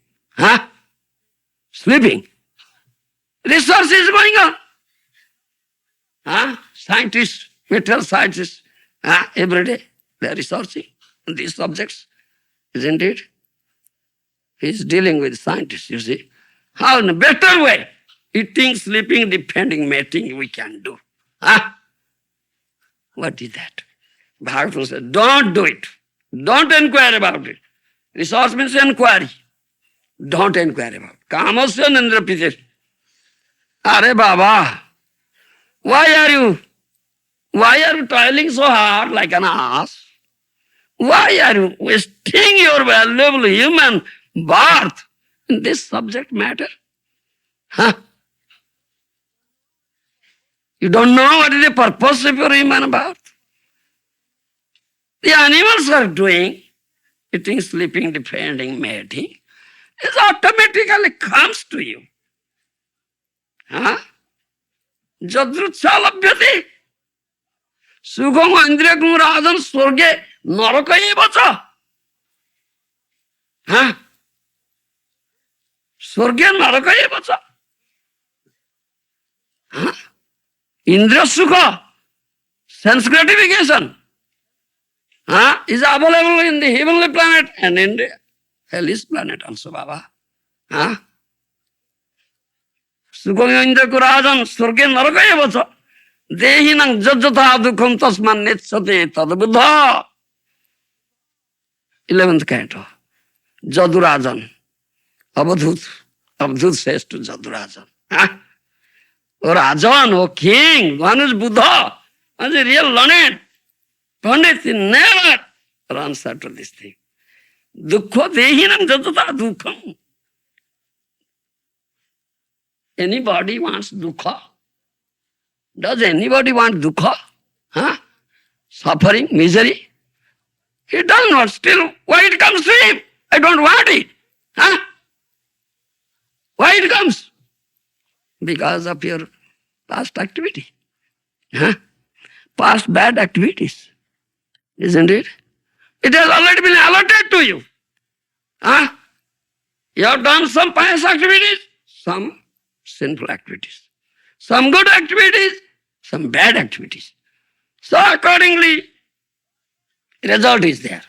sleeping. Research is going on. Scientists, material scientists, every day they are researching on these subjects, isn't it? He's dealing with scientists, you see. How in a better way, eating, sleeping, defending, mating, we can do. Huh? What is that? Bhagavatam says, don't do it. Don't inquire about it. Resource means inquiry. Don't inquire about it. Kamasya nindra pitir. Are Baba, why are you toiling so hard like an ass? Why are you wasting your valuable human birth in this subject matter? Huh? You don't know what is the purpose of your human birth? The animals are doing, eating, sleeping, defending, mating. It automatically comes to you. Huh? Jadruchalabhyati. Sukham indriyakam rajan swarge naraka evacha. Huh? Swarge naraka evacha. Huh? Indriya sukha, sense gratification, is available in the heavenly planet and in the hellish planet also, Baba. Sukham indriyaku rajan swarge naraka evacha. Dehinang jajjatha dukham tasman nechate tadbuddha. 11th canto. Jadurajan. Avadhut says to Jadurajan. O Rajan, O king, one is Buddha, one is real learned. Pandit never runs after this thing. Dukkha dehinam jajjatha dukham. Anybody wants dukkha? Does anybody want dukkha? Suffering, misery? He does not. Still, why it comes to him? I don't want it. Why it comes? Because of your past activity. Past bad activities. Isn't it? It has already been allotted to you. You have done some pious activities, some sinful activities. Some good activities, some bad activities. So accordingly, result is there.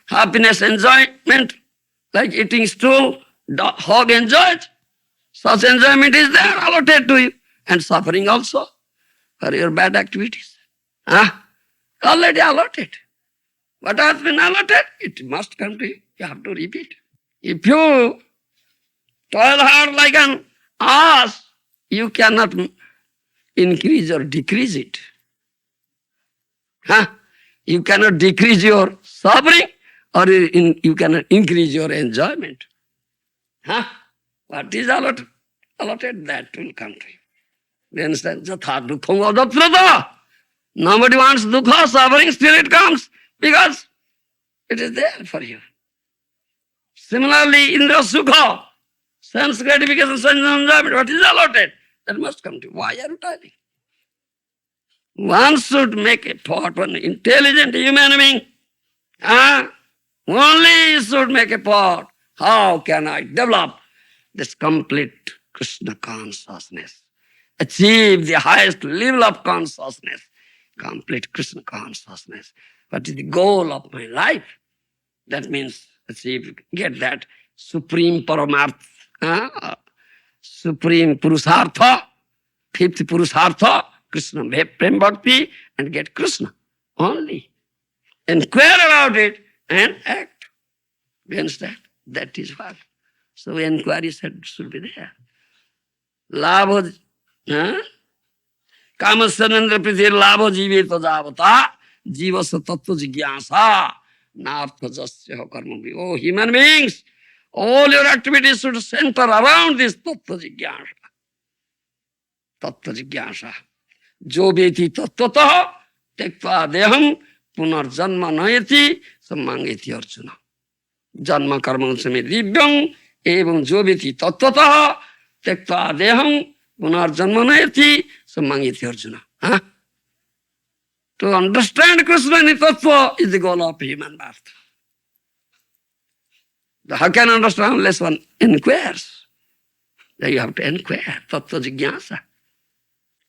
Happiness, enjoyment, like eating stool, hog enjoys. Such enjoyment is there, allotted to you. And suffering also for your bad activities. Already allotted. What has been allotted, it must come to you. You have to repeat. If you toil hard like an ass, you cannot increase or decrease it. You cannot decrease your suffering or you cannot increase your enjoyment. What is allotted, that will come to you. You understand? Jatha dukham adaprata. Nobody wants dukha, suffering, still it comes because it is there for you. Similarly, indra sukha, sense gratification, sense enjoyment, what is allotted? That must come to you. Why are you toiling? One should make a thought, one intelligent human being. Only should make a thought. How can I develop this complete Krishna consciousness? Achieve the highest level of consciousness. Complete Krishna consciousness. What is the goal of my life? That means get that supreme paramartha, supreme purusartha, fifth purusartha, Krishna, prem bhakti, and get Krishna only. Inquire about it and act. You understand? That is what. So inquiry should be there. Labha, Kamasanandra Prithir Labha Jiveto Javata, Jivasa Tattva Jigyasa, Nartha Jasya Karma. Oh, human beings, all your activities should center around this Tattva Jigyasa. Tattva Jigyasa. Jo veti tattvataha tektva deham punarjanma nayati sammangeti Arjuna. Janma karma same divyam evam jo veti tattvataha tektva deham punarjanma nayati sammangeti Arjuna. To understand Krishna in tattva is the goal of human birth. How can I understand unless one inquires? Then you have to inquire, tattva jigyasa.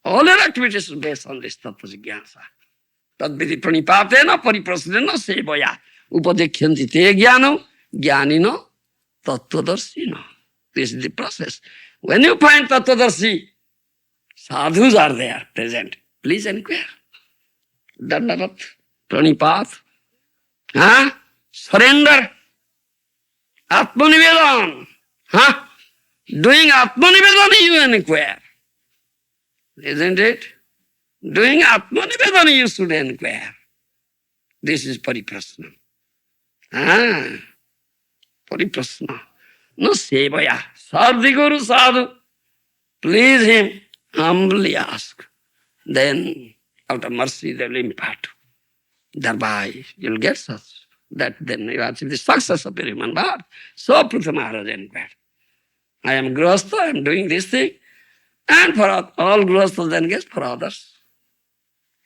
All your activities are based on this tattva jigyasa. Tadviti pranipatena pariprasrena sevaya upadekyanti te jnano jnanino Tattvadarshi, no. This is the process. When you find Tattvadarshi, sadhus are there present. Please inquire. Dandavat, Pranipat, surrender, Atmanivedan. Doing Atmanivedan you inquire. Isn't it? Doing Atmanivedan you should inquire. This is Pariprasna. Pariprasna. No sevaya. Sadhu Guru Sadhu. Please him. Humbly ask. Then, out of mercy, they will impart. Thereby, you'll get such. That then you achieve the success of your human birth. So Pritha Maharaj inquired. I am Grihastha, I am doing this thing. And for all Grihasthas then gets for others.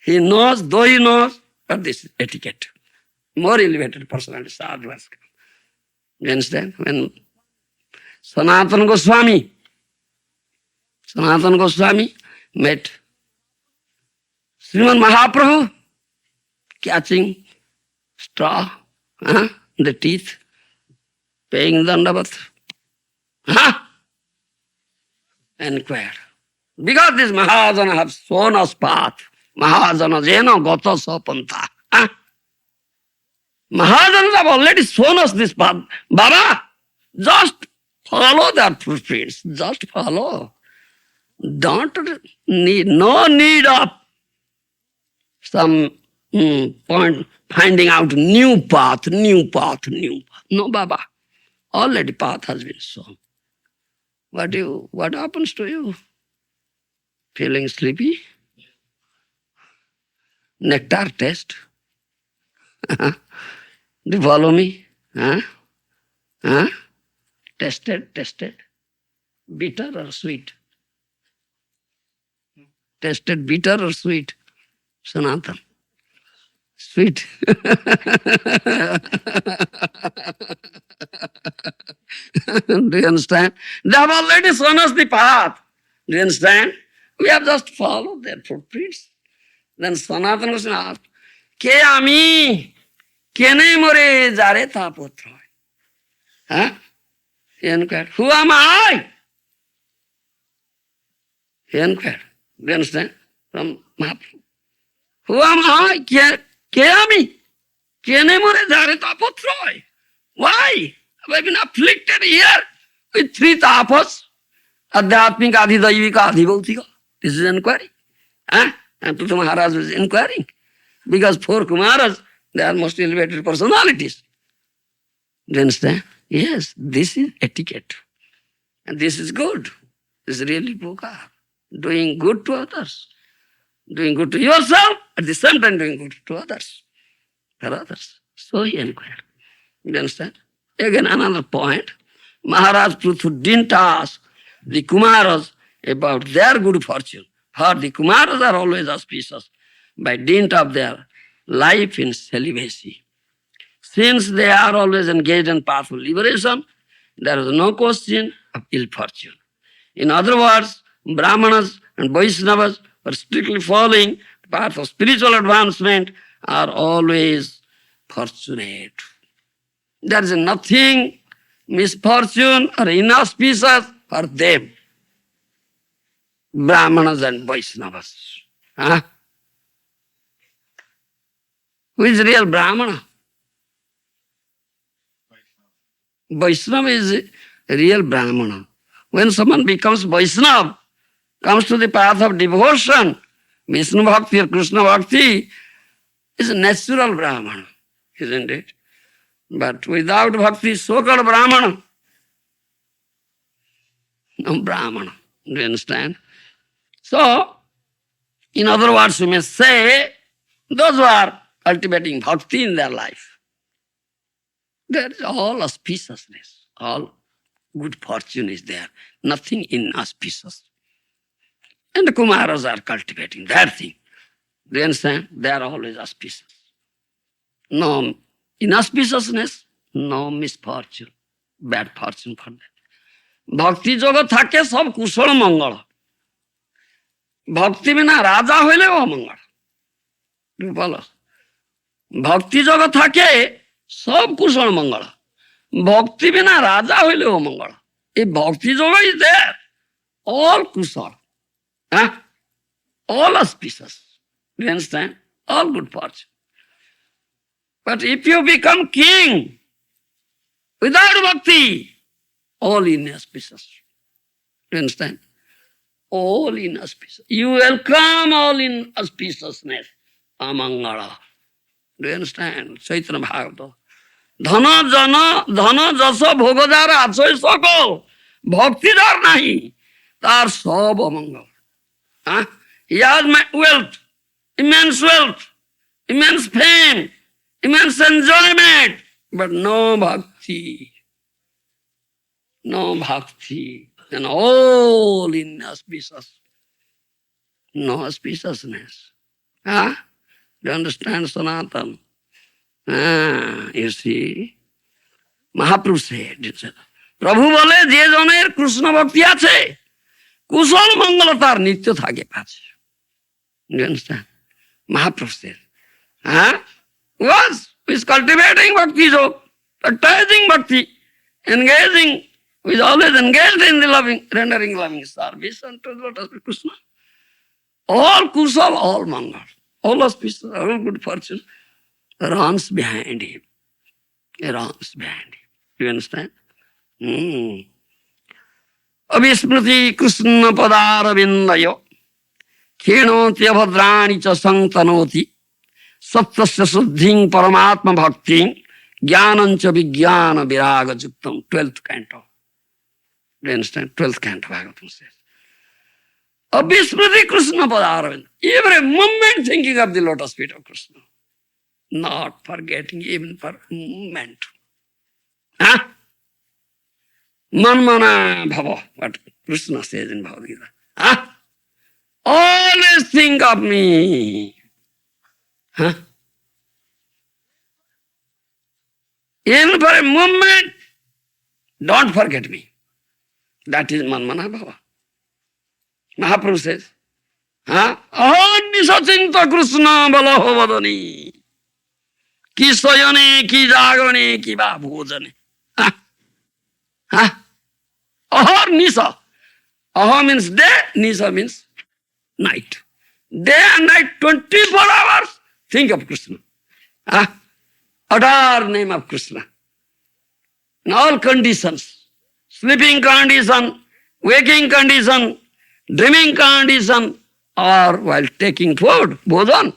He knows, though he knows, but this is etiquette. More elevated personality, sadhu has come. You understand? When Sanatana Goswami met Sriman Mahaprabhu catching straw, the teeth, paying dandavat, inquired. Because this Mahajana have shown us path. Mahajana jena gata sapanta. Mahajanas have already shown us this path. Baba, just follow their footprints. Just follow. Don't need, no need of some point finding out new path. No, Baba. Already path has been shown. What happens to you? Feeling sleepy? Nectar taste? Do you follow me? Tested. Bitter or sweet? Tested bitter or sweet? Sanatan. Sweet. Do you understand? They have already shown us the path. Do you understand? We have just followed their footprints. Then Sanatana Goswami asked, Ke ami? Kene more jare tapotra? He inquired, who am I? He inquired. Do you understand? From Mahaprabhu. Who am I? Ke ami? Kene more jare tapotra? Why? Have I been afflicted here with three tapas? Adhyatmika, Adhidaivika, Adhibhautika. This is inquiry. And Pritha Maharaj was inquiring. Because four Kumaras, they are most elevated personalities. Do you understand? Yes, this is etiquette. And this is good. This is really bhukar. Doing good to others. Doing good to yourself, at the same time doing good to others. For others. So he inquired. Do you understand? Again, another point. Maharaj Prithu didn't ask the Kumaras about their good fortune. For the Kumaras are always auspicious by dint of their life in celibacy. Since they are always engaged in path of liberation, there is no question of ill fortune. In other words, Brahmanas and Vaishnavas who are strictly following the path of spiritual advancement are always fortunate. There is nothing misfortune or inauspicious for them. Brahmanas and Vaishnavas. Who is real Brahmana? Vaishnava is real Brahmana. When someone becomes Vaishnava, comes to the path of devotion, Vishnu Bhakti or Krishna Bhakti, is a natural Brahmana, isn't it? But without Bhakti, so-called Brahmana, no Brahmana. Do you understand? So, in other words, we may say, those who are cultivating Bhakti in their life, there is all auspiciousness, all good fortune is there, nothing inauspicious. And the Kumaras are cultivating that thing. Do you understand? They are always auspicious. No inauspiciousness, no misfortune, bad fortune for them. Bhakti joga thake sab kushal mangala. Bhakti bina raja hoile amangala. Do you follow? Bhakti joga thake sab kushal mangala. Bhakti bina raja hoile omangala. If bhakti yoga is there, all kusal, huh? All auspicious. Do you understand? All good fortune. But if you become king without bhakti, all inauspicious. Do you understand? All inauspicious. You welcome all inauspiciousness, amangala. Do you understand? Chaitanya Bhagavata. Dhana jana, dhana jasa bhogadara achoy sakal. Bhakti dar nahi. Tar sab amangal. Huh? He has wealth, immense fame, immense enjoyment, but no bhakti. No bhakti. And all inauspicious. No auspiciousness. Huh? Do you understand, Sanatan? You see, Mahaprabhu said, প্রভু বলে যে জনের কৃষ্ণ ভক্তি আছে কুশল মঙ্গল তার নিত্য থাকে পাচ্ছে। You understand? Mahaprabhu said, who is cultivating bhakti, so practicing bhakti, engaging, who is always engaged in the loving, rendering loving service unto the lotus feet of Krishna. All kusal, all mangal, all auspicious, all good fortune runs behind him. He runs behind him. Do you understand? Abhismriti Krishna padaravindayo khenotya bhadrani cha santanoti sattasya suddhing paramatma bhakting jnanam cha vijnana viraga juktam. 12th canto. Do you understand? 12th canto Bhagavatam says. Abhismriti Krishna padaravinda. Every moment thinking of the lotus feet of Krishna. Not forgetting even for a moment. Huh? Manmana bhava, what Krishna says in Bhagavad Gita. Huh? Always think of me. Huh? Even for a moment, don't forget me. That is Manmana bhava. Mahaprabhu says, Ahani sachinta Krishna balaho vadani. Ki soyane, ki jagane, ki va bhojane. Ahar nisa. Aha means day, nisa means night. Day and night, 24 hours, think of Krishna. Adore name of Krishna. In all conditions, sleeping condition, waking condition, dreaming condition, or while taking food, bhojan.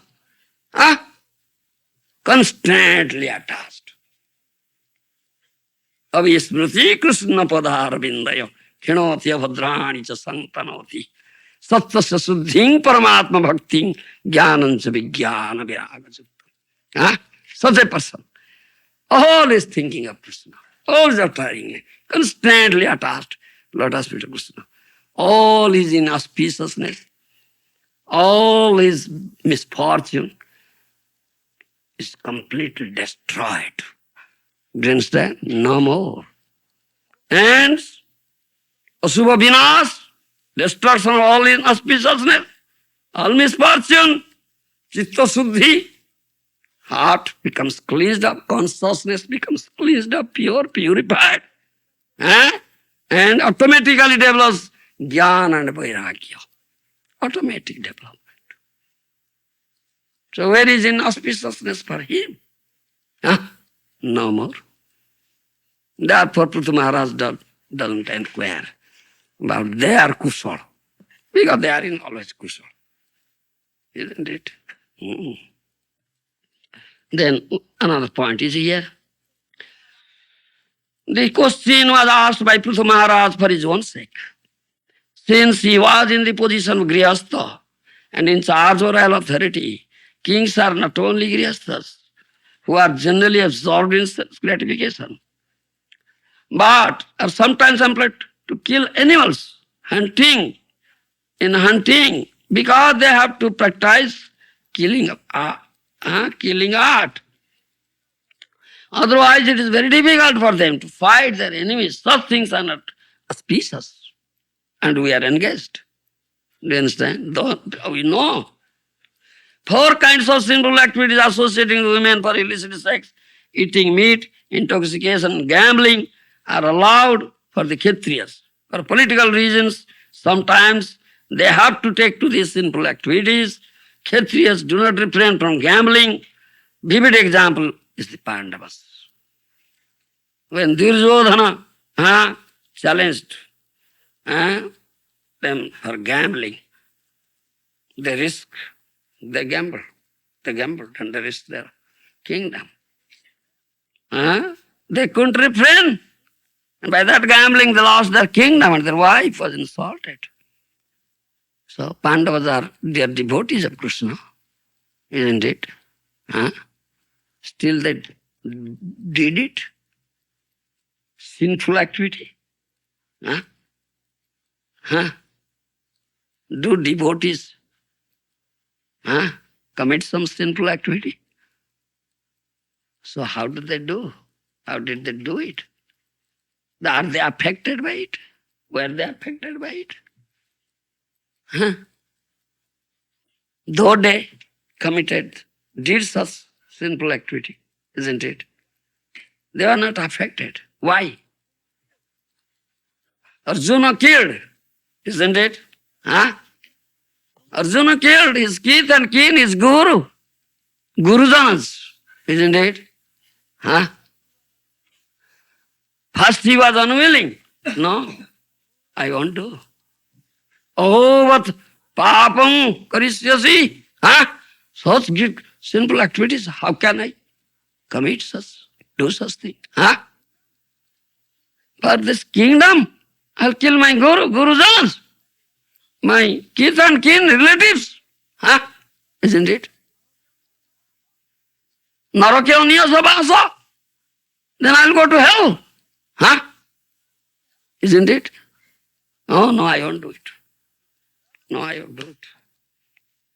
Constantly attached. Abhismriti Krishna padaravindayo khenotya bhadrani cha santanoti sattasya suddhing paramatma bhakting jnanam cha vijnana viraga juktam. Such a person, always thinking of Krishna, always adoring, constantly attached to lotus feet of Krishna. All his inauspiciousness, all his misfortune is completely destroyed. Do you understand? No more. And Asubha Vinas, destruction of all inauspiciousness, all misfortune, Chitta Suddhi, heart becomes cleansed up, consciousness becomes cleansed up, pure, purified. And automatically develops Jnana and Vairagya. Automatic development. So where is inauspiciousness for him? No more. Therefore, Prithu Maharaj doesn't inquire about their kusal, because they are in always kusal. Isn't it? Then another point is here. The question was asked by Prithu Maharaj for his own sake. Since he was in the position of Grihastha and in charge of royal authority, kings are not only Grihasthas, who are generally absorbed in self-gratification, but are sometimes employed to kill animals, hunting, because they have to practice killing art. Otherwise, it is very difficult for them to fight their enemies. Such things are not auspicious, and we are engaged. Do you understand? We know. 4 kinds of sinful activities associating with women for illicit sex: eating meat, intoxication, gambling are allowed for the Kshatriyas. For political reasons, sometimes they have to take to these sinful activities. Kshatriyas do not refrain from gambling. Vivid example is the Pandavas. When Duryodhana challenged them for gambling, they gambled and they risked their kingdom. They couldn't refrain. And by that gambling, they lost their kingdom and their wife was insulted. So Pandavas they are devotees of Krishna, isn't it? Still they did it. Sinful activity. Do devotees commit some sinful activity? So how did they do? How did they do it? Are they affected by it? Were they affected by it? Though they did such sinful activity, isn't it? They are not affected. Why? Arjuna killed, isn't it? Arjuna killed his kith and kin, his guru, Gurujanas, isn't it? First he was unwilling. No, I won't do. Oh, what papam karishyasi? Such sinful activities, how can I commit do such thing? For this kingdom, I'll kill my Gurujanas, my kith and kin, relatives. Isn't it? Narakya sabasa. Then I'll go to hell. Isn't it? Oh, no, I won't do it. No, I won't do it.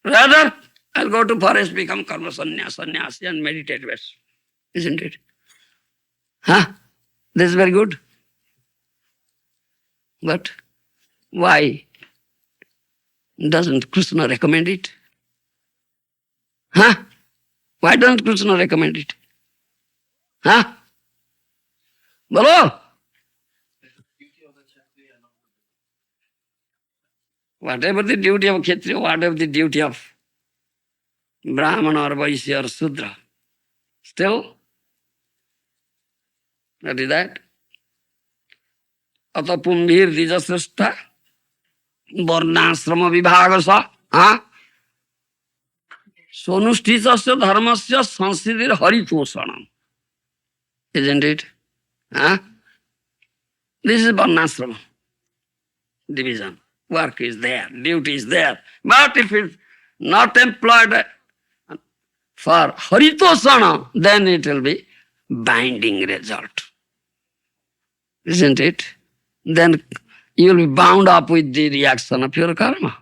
Rather, I'll go to forest, become karma sannyasi and meditate best. Isn't it? This is very good. But why doesn't Krishna recommend it? Why doesn't Krishna recommend it? Bolo? Whatever the duty of Kshatriya, whatever the duty of Brahmana or Vaishya or Sudra, still, what is that? Ata pumbhir dijasrishta varnasrama vibhagasa sonushtitasya dharmasya sansidir haritoshanam. Isn't it? This is varnasrama division. Work is there, duty is there. But if it's not employed for haritosana, then it will be binding result. Isn't it? Then you will be bound up with the reaction of your karma.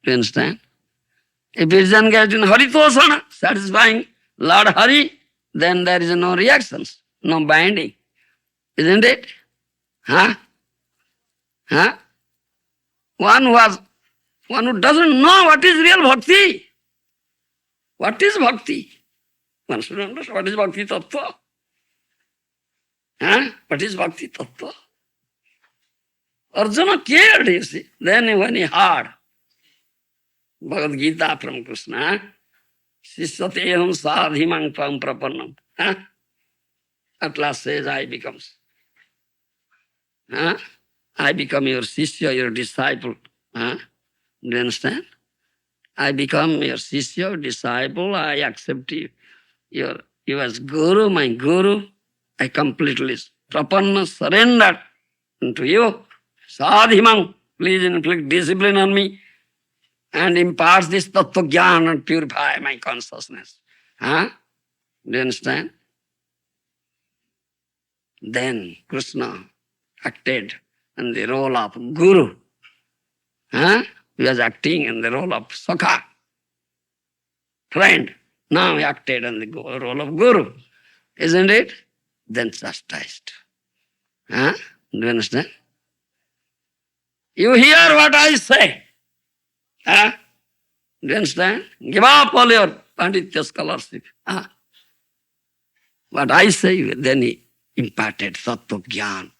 You understand? If it is engaged in haritosana, satisfying Lord Hari, then there is no reactions, no binding. Isn't it? One who doesn't know what is real bhakti. What is bhakti? One should understand what is bhakti tattva. What is bhakti tattva? Arjuna cared, you see. Then when he heard Bhagavad Gita from Krishna, Sisateham sadhimang tvam prapannam. At last says, I become your sisya, your disciple. Do you understand? I become your sisya, disciple. I accept you as guru, my guru. I completely prapanna, surrender to you. Sadhimang, please inflict discipline on me and impart this tattva jnana and purify my consciousness. Do you understand? Then Krishna acted in the role of guru. He was acting in the role of Sakha, friend. Now he acted in the role of guru. Isn't it? Then chastised. Do you understand? You hear what I say. Do you understand? Give up all your panditya scholarship. What I say, then he imparted Tattva Gyan.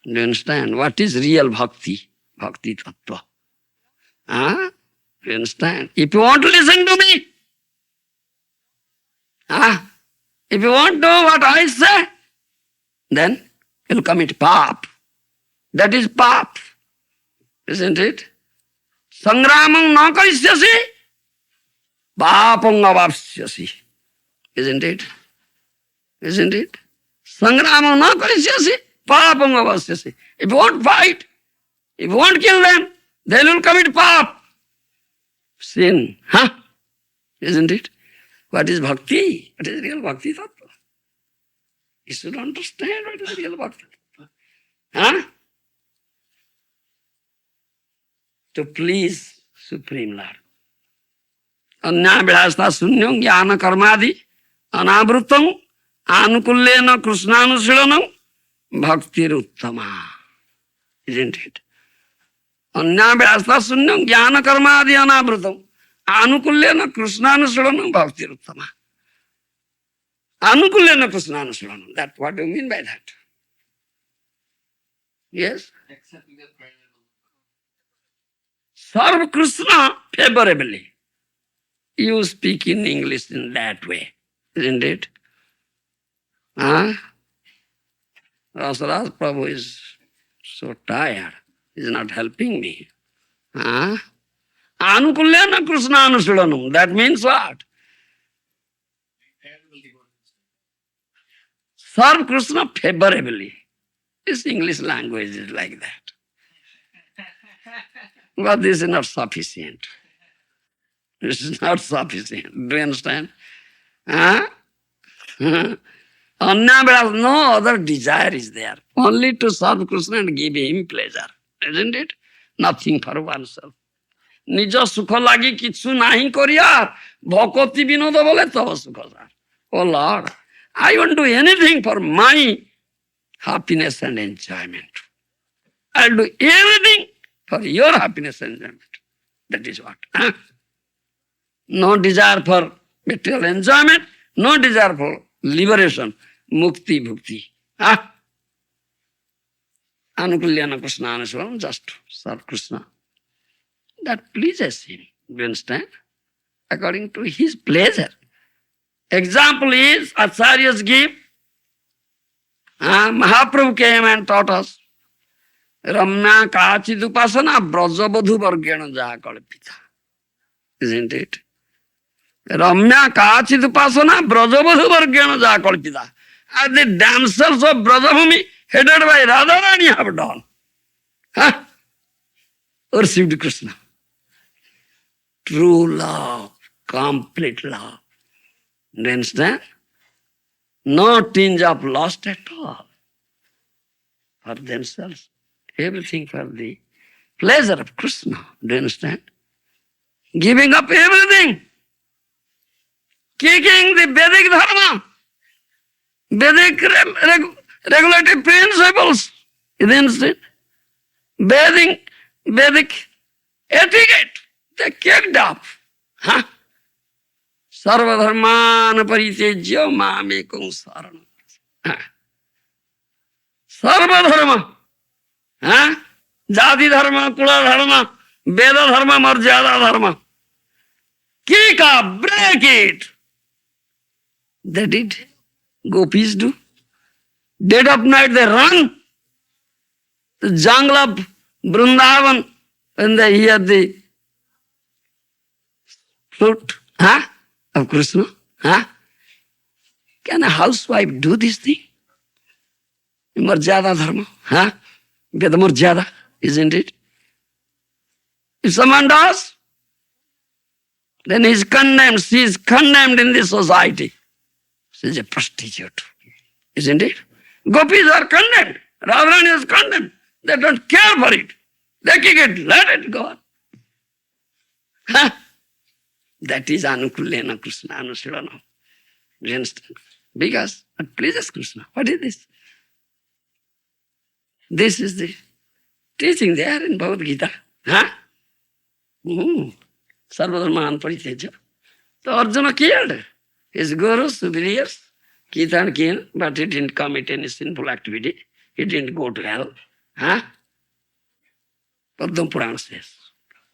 Do you understand? What is real bhakti? Bhakti Tattva. Huh? Do you understand? If you want to listen to me, if you want to know what I say, then you'll commit pap. That is pap. Isn't it? Sangramam na karisyasi, papam avapsyasi. Isn't it? Isn't it? Sangramam na karisyasi, papam avapsyasi. If you won't fight, if you won't kill them, they will commit pap. Sin. Isn't it? What is bhakti? What is real bhakti tattva? You should understand what is real bhakti tattva. To please Supreme Lord. Anya Vilasta Sunyam Jnana Karmadi Anabrutam Anukullena Krishnanushilanam Bhakti Uttama. Isn't it? Anya Vilasta Sunyam Jnana Karmadi Anabrutam Anukullena Krishnanushilanam Bhakti Uttama. Anukullena Krishnanushilanam. That's what do you mean by that? Yes? Accepting the prayer. Serve Krishna favorably. You speak in English in that way, isn't it? Rasaraj Prabhu is so tired. He's not helping me. Anukullena Krishna Anusulanam. That means what? Serve Krishna favorably. This English language is like that. But this is not sufficient. This is not sufficient. Do you understand? No other desire is there. Only to serve Krishna and give him pleasure. Isn't it? Nothing for oneself. Nija sukha lagi kichu nahi koriya. Bhakoti binoda bole tava sukha sar. Oh Lord, I won't do anything for my happiness and enjoyment. I'll do everything for your happiness and enjoyment. That is what. No desire for material enjoyment, no desire for liberation, mukti, bhukti. Anukulyana Krishna Anuswaram, just serve Krishna. That pleases him. Do you understand? According to his pleasure. Example is, Acharyas give, Mahaprabhu came and taught us, Ramya Kachidupasana Brajabadhu Vargena Jaha Kalpita. Isn't it? Ramya Kachidupasana Brajabadhu Vargena Jaha Kalpita. And the damsels of Brajabhumi, headed by Radharani, have done. Worshipped Krishna. True love, complete love. Do you understand? No tinge of lust at all. For themselves. Everything for the pleasure of Krishna. Do you understand? Giving up everything. Kicking the Vedic dharma. Vedic regulative principles. You understand? Vedic etiquette. They kicked up. Sarva dharmana paritejya mamekam saranam. Sarva dharma. Jati dharma, kula dharma, Veda dharma, marjada dharma. Kick up, break it. They did. Gopis do. Dead of night they run. The jungle of Vrindavan, when they hear the flute of Krishna. Can a housewife do this thing? Marjada dharma. Veda marjada, isn't it? If someone does, then he is condemned. She is condemned in this society. She is a prostitute, isn't it? Gopis are condemned. Radharani is condemned. They don't care for it. They kick it, let it go on. That is Anukullena Krishna Anushilana. Do you understand? Because it pleases Krishna. What is this? This is the teaching there in Bhagavad Gita. Sarvadharman Pariteja. So Arjuna killed his gurus, superiors, kith and kin, but he didn't commit any sinful activity. He didn't go to hell. Huh? Padma Purana says,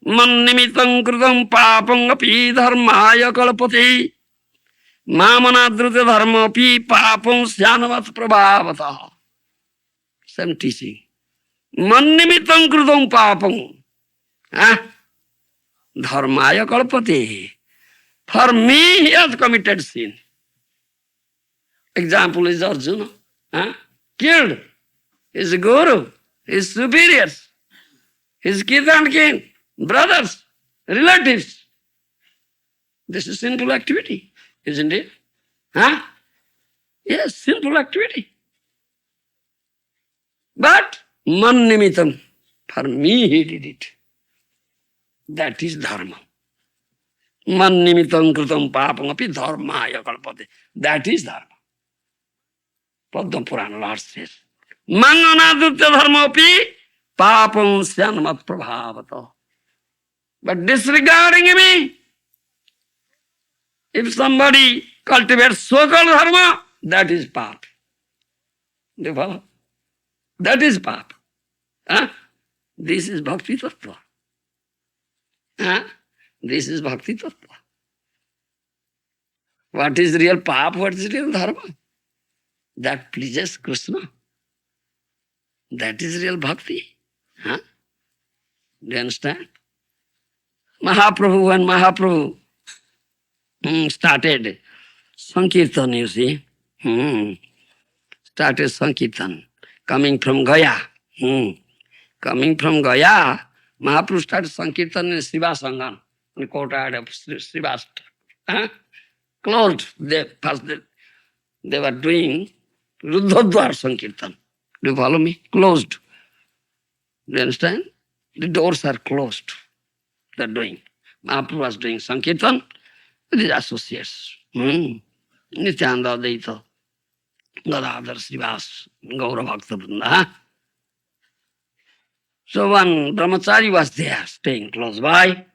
Man nimitam kritam papam api dharmaya kalpati mamanadrita dharma api papam syanavat prabhavata. Same teaching. Man nimitam kritam papam. Huh? Dharmaya kalpati. For me, he has committed sin. Example is Arjuna. Huh? Killed his guru, his superiors, his kith and kin, brothers, relatives. This is sinful activity, isn't it? Huh? Yes, sinful activity. But man nimitam, for me he did it. That is dharma. Man nimitam kritam papam api dharmaya kalpate. That is dharma. Padma Purana Lord says, Manganadutya dharma api papam syanmat prabhavata. But disregarding me, if somebody cultivates so-called dharma, that is pap. Do you follow? That is pap. Huh? This is bhakti tattva. Huh? This is bhakti tattva. What is real pap? What is real dharma? That pleases Krishna. That is real bhakti. Huh? Do you understand? Mahaprabhu, when Mahaprabhu started Sankirtan, you see, started Sankirtan, coming from Gaya. Coming from Gaya, Mahaprabhu started Sankirtan in Srivasangam, in courtyard of Srivas. Closed. They were doing Ruddhodwar Sankirtan. Do you follow me? Closed. Do you understand? The doors are closed. They're doing. Mahaprabhu was doing Sankirtan with his associates. Nityananda Advaita, Gadadhar Srivas, Gaura Bhakta Vrinda. So one brahmachari was there, staying close by.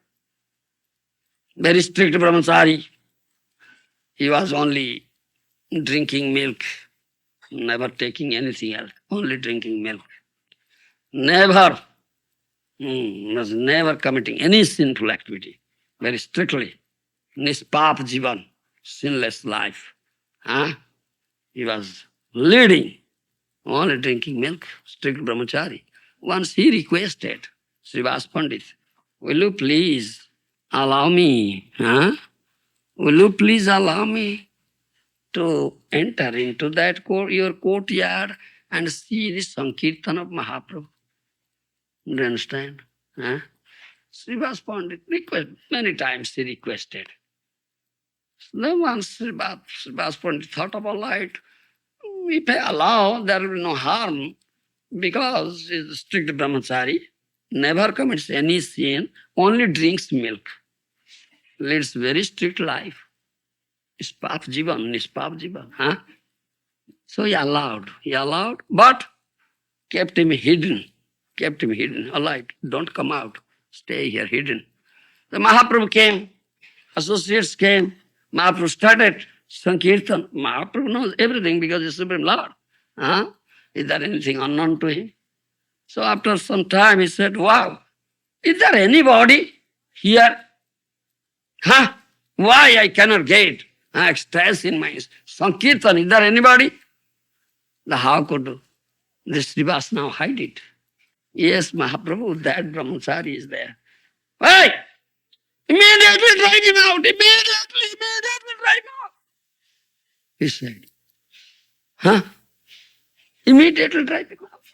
Very strict brahmachari. He was only drinking milk, never taking anything else, only drinking milk. Never, was never committing any sinful activity, very strictly. Nispap jivan, sinless life. He was leading, only drinking milk, strict brahmachari. Once he requested Srivas Pandit, will you please allow me, will you please allow me to enter into that your courtyard and see the Sankirtan of Mahaprabhu? Do you understand? Srivas Pandit requested, many times he requested. Then once Srivas Pandit thought about it, if I allow, there will be no harm, because he is a strict brahmachari, never commits any sin, only drinks milk, leads very strict life. Nispap jivan. So he allowed, but kept him hidden. Alive, don't come out, stay here hidden. The Mahaprabhu came, associates came, Mahaprabhu started Sankirtan. Mahaprabhu knows everything because he's Supreme Lord. Is there anything unknown to him? So after some time he said, wow, is there anybody here? Why I cannot get ecstasy in my Sankirtan? Is there anybody? How could this Srivas now hide it? Yes, Mahaprabhu, that brahmachari is there. Hey! Immediately drive him out! Immediately drive him out! He said. Immediately drive him out.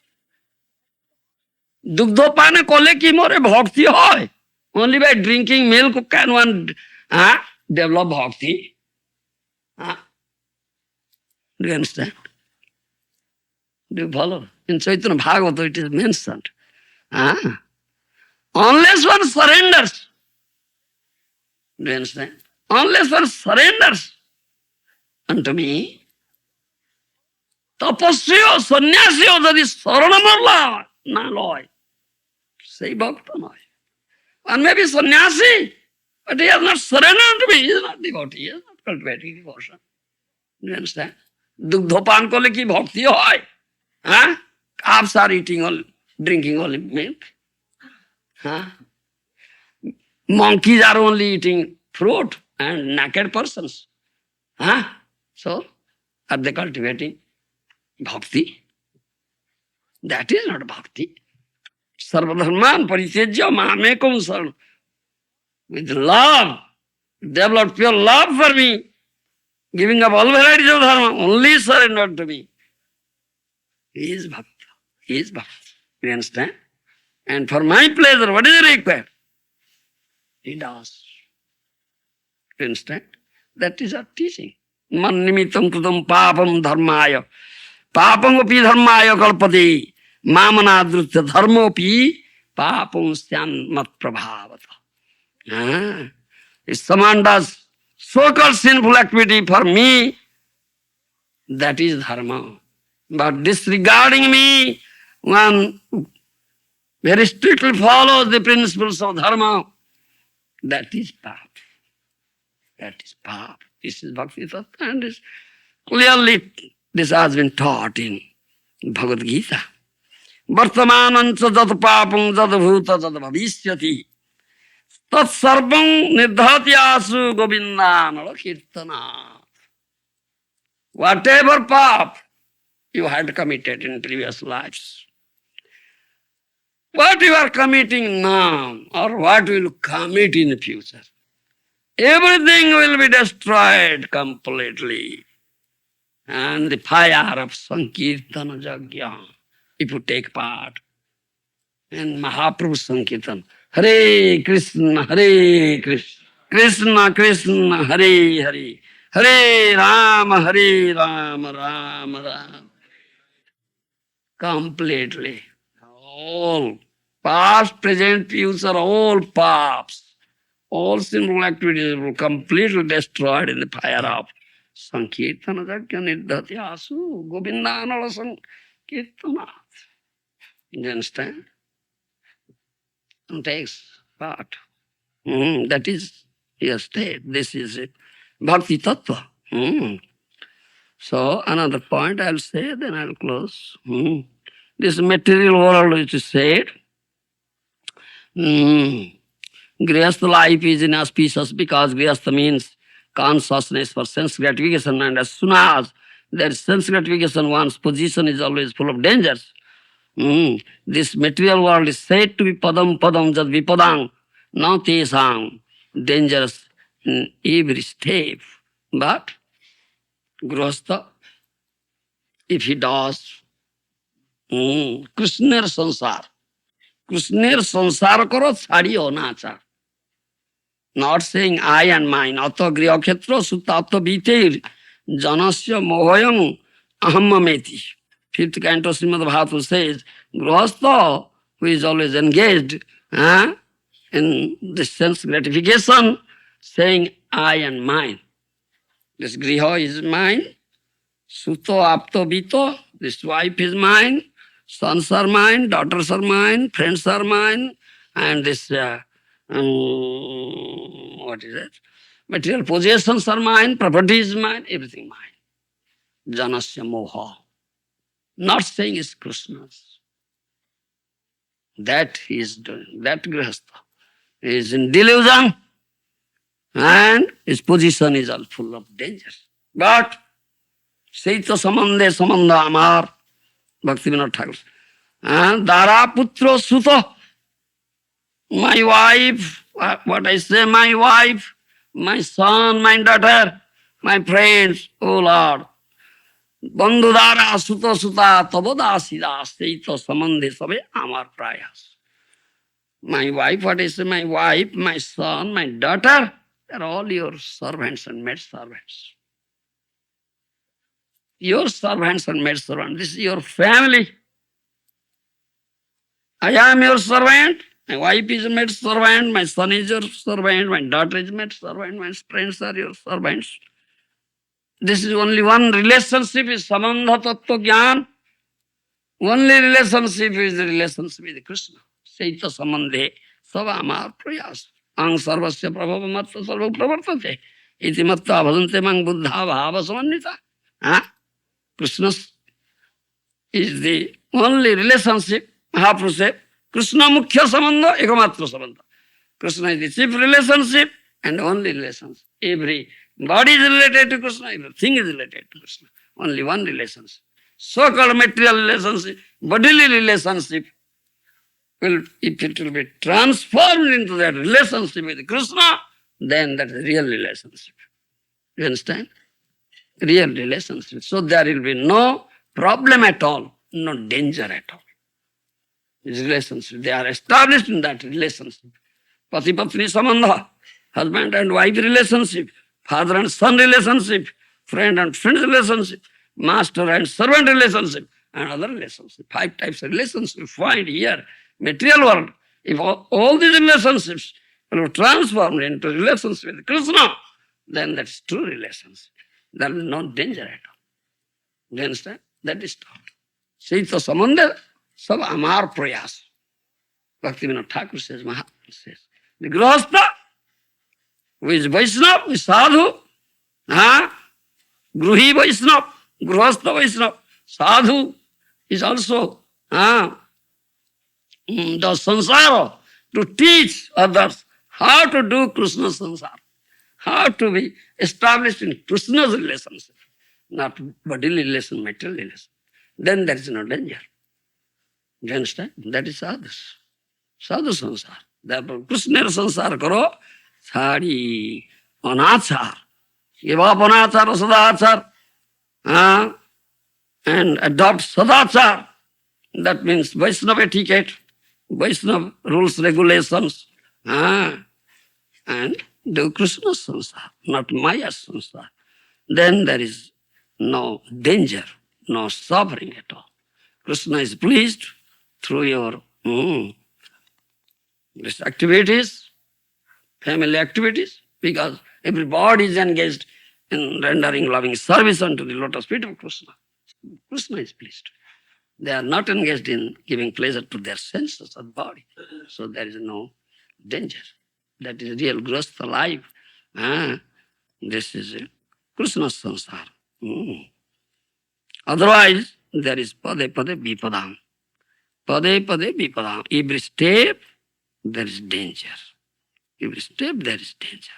Dugdhopane kole ki more bhakti hoy. Only by drinking milk can one develop bhakti. Do you understand? Do you follow? In Chaitanya Bhagavata it is mentioned. Unless one surrenders. Do you understand? Unless one surrenders unto me, tapasya sannyasya jadi saranamar na loy. Say bhakta noy. One may be sannyasi, but he has not surrendered to me. He is not devotee. He is not cultivating devotion. Do you understand? দুগ্ধ পান করলে কি ভক্তি হয়? হ্যাঁ, calves are eating all, drinking only milk. Huh? Monkeys are only eating fruit and naked persons. Huh? So, are they cultivating bhakti? That is not bhakti. Sarvadharman paritejya mamekam saranam. With love, develop pure love for me, giving up all varieties of dharma, only surrender to me. He is bhakti. He is bhakti. You understand? And for my pleasure, what is required? He does. You understand? That is our teaching. Man nimitam kritam papam dharmaya. Papam api dharmaya kalpate. Mamana drutya dharma api papam syan mat prabhavata. If someone does so-called sinful activity for me, that is dharma. But disregarding me, one very strictly follows the principles of dharma, that is pap. That is pap. This is Bhakti Tattva, and clearly this has been taught in Bhagavad Gita. Vartamanancha jat papam jat bhuta jat bhavishyati tat sarvam nidhati asu govindana kirtana. Whatever pap you had committed in previous lives, what you are committing now, or what will commit in the future, everything will be destroyed completely. And the fire of Sankirtana Jagya, if you take part in Mahaprabhu Sankirtan, Hare Krishna, Krishna Krishna, Hare Hare, Hare Rama, Rama Rama. Completely. All past, present, future, all paps, all sinful activities were completely destroyed in the fire of Sankirtana Jagya Nirdhati Asu Govindana Sankirtana. You understand? And takes part. That is your state. This is it. Bhakti Tattva. So another point I'll say, then I'll close. This material world which is said, Grihastha life is inauspicious because Grihastha means consciousness for sense gratification, and as soon as there is sense gratification, one's position is always full of dangers. This material world is said to be padam padam jad vipadang, na tesang, dangerous in every step. But Grihastha, if he does Krishner sansar karo chhadiyo na achar. Not saying I and mine. Ato griha khetra sutta vitir janasya mohoyam ahammameti. Fifth canto Srimad Bhagavatam says, Grihastha, who is always engaged in this sense gratification, saying I and mine. This griha is mine. Suto apto vito, this wife is mine. Sons are mine, daughters are mine, friends are mine, and this, what is it? Material possessions are mine, property is mine, everything mine. Janasya moha. Not saying it's Krishna's. That he is doing, that Grihastha is in delusion, and his position is all full of danger. But Saita Samande Samanda Amar, Bhaktivinoda Thakur. Dara Putro Suto, my wife, what I say, my wife, my son, my daughter, my friends, oh Lord. Bandhu Dara Suto Suta Taboda Sida Saita Samande Sabe Amar Prayas. My wife, what I say, my wife, my son, my daughter, they're all your servants and maid servants. Your servants and maid servants. This is your family. I am your servant. My wife is a maid servant. My son is your servant. My daughter is maid servant. My friends are your servants. This is only one relationship, is Samandha Tattva Gyan. Only relationship is the relationship with Krishna. Saita Samandhe Sava Amar Prayas. Ang Sarvasya Prabhava Matta Sarva Pravartate. Iti Matta Bhadante Mang Buddha Bhava Samannita. Krishna is the only relationship. Mahaprabhu said, Krishna mukhya sambandha, ekamatra sambandha. Krishna is the chief relationship and only relationship. Every body is related to Krishna, everything is related to Krishna. Only one relationship. So-called material relationship, bodily relationship, if it will be transformed into that relationship with Krishna, then that is real relationship. You understand? Real relationship. So there will be no problem at all, no danger at all. This relationship, they are established in that relationship. Pati-patni sambandha, husband and wife relationship, father and son relationship, friend and friend relationship, master and servant relationship, and other relationship. 5 types of relationships find here, material world. If all these relationships will be transformed into relationship with Krishna, then that's true relationship. There will be no danger at all. Do you understand? That is taught. Sita samandha, sab amar prayas. Bhaktivinoda Thakur says, Mahaprabhu says, the Grihastha, who is Vaishnava, is Sadhu, Gruhi Vaishnava, Grihastha Vaishnava, Sadhu is also the sansara, to teach others how to do Krishna sansara, how to be established in Krishna's relationship, not bodily relation, material relation. Then there is no danger. Do you understand? That is sadhus. Sadhu sansar. Therefore, Krishna sansar karo, sari anachar. Give up anachar, sadachar, and adopt sadachar. That means Vaishnava etiquette, Vaishnava rules, regulations, and do Krishna sansar, not Maya sansar. Then there is no danger, no suffering at all. Krishna is pleased through your these activities, family activities, because everybody is engaged in rendering loving service unto the lotus feet of Krishna. Krishna is pleased. They are not engaged in giving pleasure to their senses of body. So there is no danger. That is real grihastha life. This is Krishna's sansar. Otherwise, there is pade pade vipadam. Pade pade vipadam. Every step, there is danger. Every step, there is danger.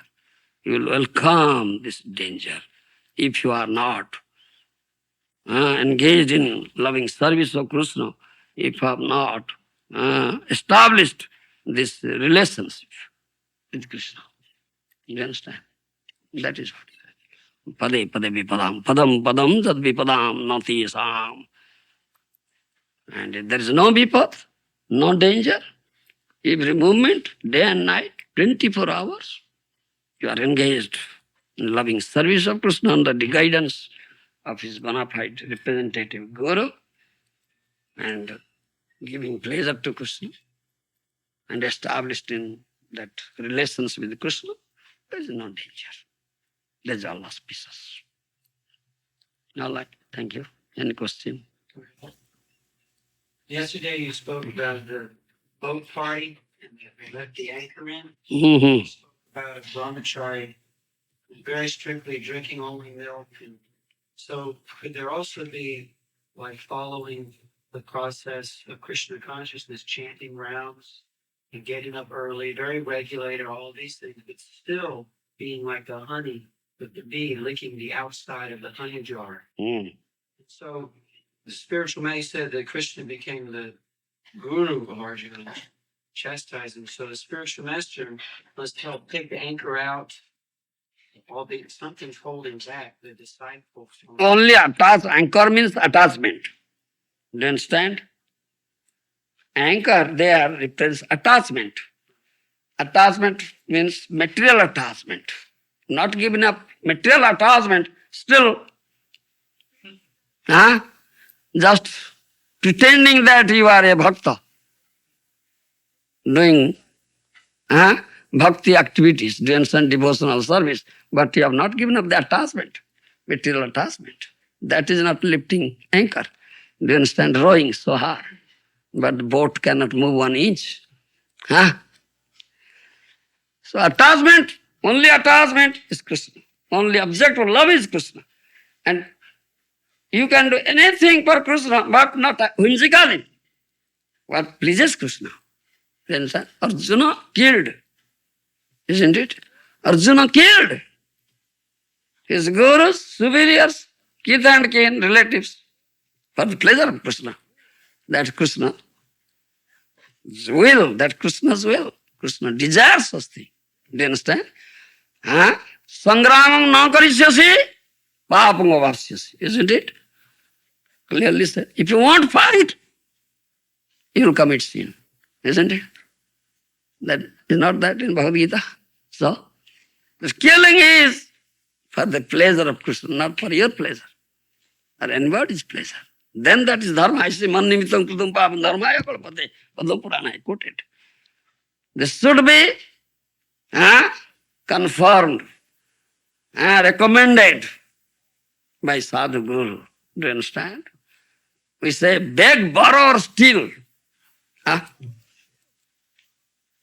You will welcome this danger if you are not engaged in loving service of Krishna, if you have not established this relationship with Krishna. You understand? That is what. Pade pade vipadam. Padam padam tad vipadam nati sam. And there is no vipad, no danger. Every moment, day and night, 24 hours, you are engaged in loving service of Krishna under the guidance of his bona fide representative Guru, and giving pleasure to Krishna, and established in that relations with Krishna, there is no danger. There is all auspicious. All right, thank you. Any question? Yesterday you spoke about the boat party and they left the anchor in. Mm-hmm. You spoke about a brahmachari very strictly drinking only milk. And so could there also be like following the process of Krishna consciousness, chanting rounds and getting up early, very regulated, all these things, but still being like the honey with the bee licking the outside of the honey jar? So the spiritual man said that Krishna became the guru of Arjuna, chastising. So the spiritual master must help take the anchor out, albeit something's holding back the disciple from. Only anchor means attachment. Do you understand? Anchor there represents attachment. Attachment means material attachment. Not giving up material attachment, still just pretending that you are a bhakta, doing bhakti activities, doing some devotional service, but you have not given up the attachment, material attachment. That is not lifting anchor. Do you understand? Rowing so hard, but the boat cannot move 1 inch. So only attachment is Krishna. Only object of love is Krishna. And You can do anything for Krishna, but not whimsically. What pleases Krishna. Then Arjuna killed, isn't it? Arjuna killed his gurus, superiors, kith and kin, relatives, for the pleasure of Krishna. That's Krishna's will, that Krishna's will. Krishna desires such thing. Do you understand? Huh? Sangramam na karishyasi, papam avapsyasi. Isn't it? Clearly said. If you won't fight, you will commit sin. Isn't it? That is not that in Bhagavad Gita. So, the killing is for the pleasure of Krishna, not for your pleasure or anybody's pleasure. Then that is dharma. I say, man nimitam krutam papam dharmaya kalpate. Padma Purana, I quote it. This should be confirmed, recommended by sadhu guru. Do you understand? We say, beg, borrow, or steal.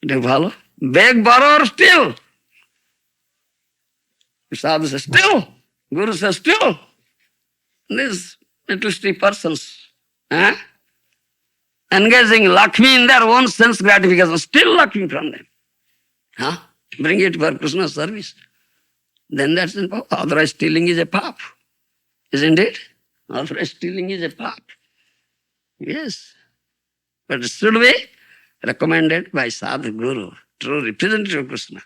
Do you follow? Beg, borrow, or steal. Sadhu says, steal. Guru says, steal. These interesting persons engaging Lakshmi in their own sense gratification, still Lakshmi from them. Bring it for Krishna's service. Then that's in pap. Otherwise stealing is a pap. Isn't it? Otherwise stealing is a pap. Yes. But it should be recommended by sadhu guru, true representative of Krishna.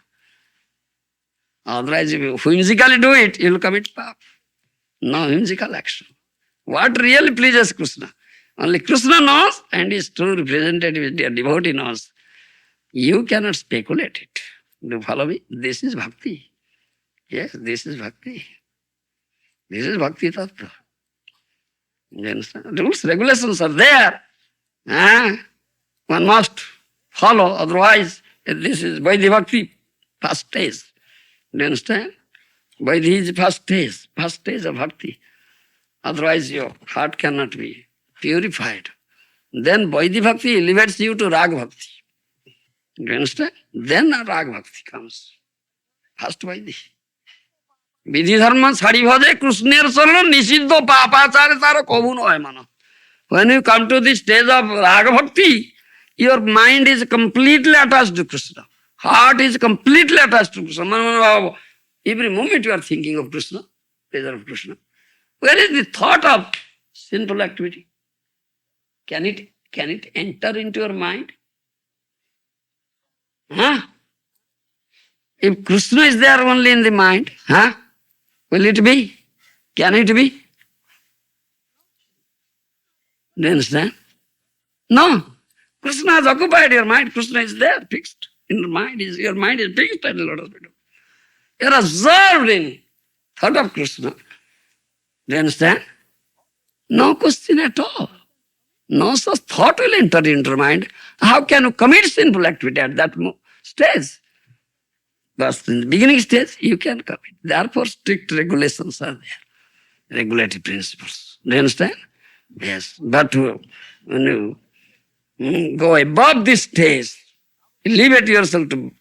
Otherwise, if you whimsically do it, you will commit pap. No whimsical action. What really pleases Krishna? Only Krishna knows, and his true representative, dear devotee knows. You cannot speculate it. Do you follow me? This is bhakti. Yes, this is bhakti. This is bhakti tattva. You understand? Rules, regulations are there. One must follow, otherwise this is Vaidhi Bhakti, first stage. Do you understand? Vaidhi is first stage of bhakti. Otherwise your heart cannot be purified. Then Vaidhi Bhakti elevates you to Rag Bhakti. Do you understand? Then Rag Bhakti comes. First Vaidhi. Vidhi dharma chhadi bhaje Krishner charan nisiddho papachare tara kabu noy mano. When you come to the stage of Raga Bhakti, your mind is completely attached to Krishna. Heart is completely attached to Krishna. Every moment you are thinking of Krishna, pleasure of Krishna. Where is the thought of sinful activity? Can it enter into your mind? If Krishna is there only in the mind, will it be? Can it be? Do you understand? No. Krishna has occupied your mind. Krishna is there, fixed in your mind. Your mind is fixed at the lotus feet. You are absorbed in thought of Krishna. Do you understand? No question at all. No such thought will enter into your mind. How can you commit sinful activity at that stage? But in the beginning stage, you can commit. Therefore, strict regulations are there. Regulatory principles. Do you understand? Yes. But when you go above this stage, elevate yourself to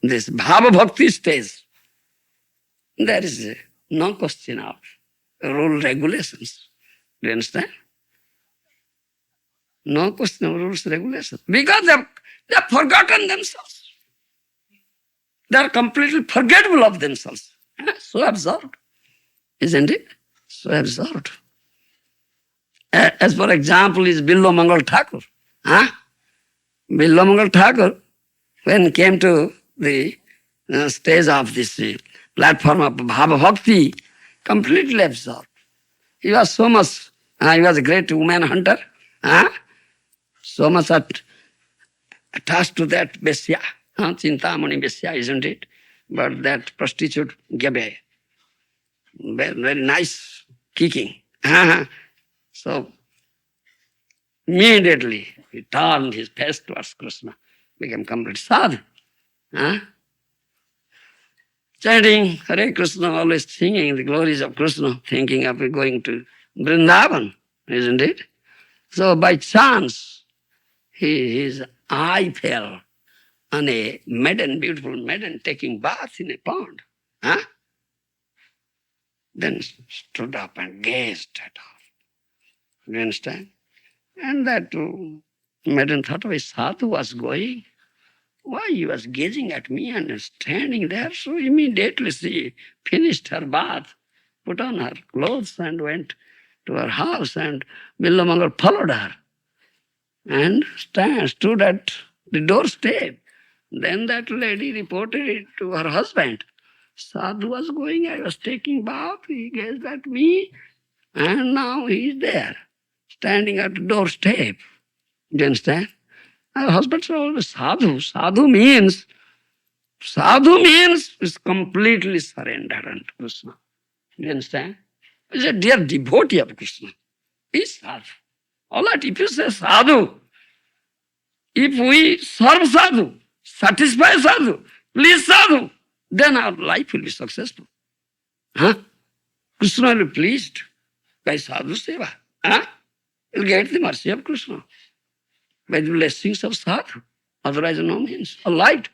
this Bhava Bhakti stage, there is no question of rule regulations. Do you understand? No question of rules regulations. Because they have forgotten themselves. They are completely forgetful of themselves. So absorbed. Isn't it? So absorbed. As for example is Billo Mangal Thakur. Billo Mangal Thakur, when came to the stage of this platform of Bhava Bhakti, completely absorbed. He was so much, he was a great woman hunter, so much attached to that Besya, Chintamani Besya, isn't it? But that prostitute gave a very nice kicking. So immediately he turned his face towards Krishna, became complete sadhu. Chanting Hare Krishna, always singing the glories of Krishna, thinking of going to Vrindavan, isn't it? So by chance, his eye fell on a maiden, beautiful maiden, taking bath in a pond. Then stood up and gazed at her. You understand? And that maiden thought, why sadhu was going? Why he was gazing at me and standing there? So immediately she finished her bath, put on her clothes and went to her house, and Billamangal followed her and stood at the doorstep. Then that lady reported it to her husband. Sadhu was going, I was taking bath, he gazed at me, and now he is there, standing at the doorstep. Do you understand? Her husband said, oh, sadhu. Sadhu means is completely surrendered unto Krishna. Do you understand? He's a dear devotee of Krishna. He's sadhu. All right, if you say sadhu, if we serve sadhu, satisfy sadhu, please sadhu, then our life will be successful. Huh? Krishna will be pleased by sadhu seva. Huh? You'll get the mercy of Krishna by the blessings of sadhu. Otherwise, no means. All right.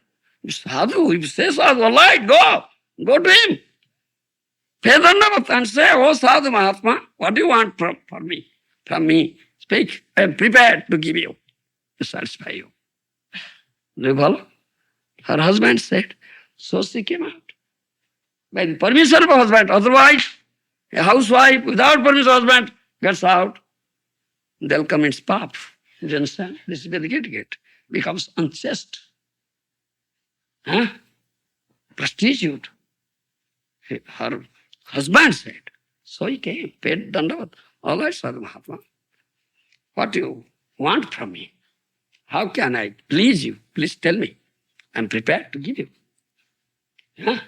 Sadhu, if you say sadhu, all right, go. Go to him. Pay dandavat and say, oh sadhu Mahatma, what do you want from me? From me. Speak. I am prepared to give you, to satisfy you. Do you follow? Her husband said, so she came out. By the permission of her husband. Otherwise, a housewife without permission of her husband gets out, they'll commit pap. You understand? This is where the gate becomes unchaste. Huh? Prostitute. Her husband said. So he came, paid dandavat. All right, Sadhu Mahatma. What do you want from me? How can I please you? Please tell me. I'm prepared to give you. Huh?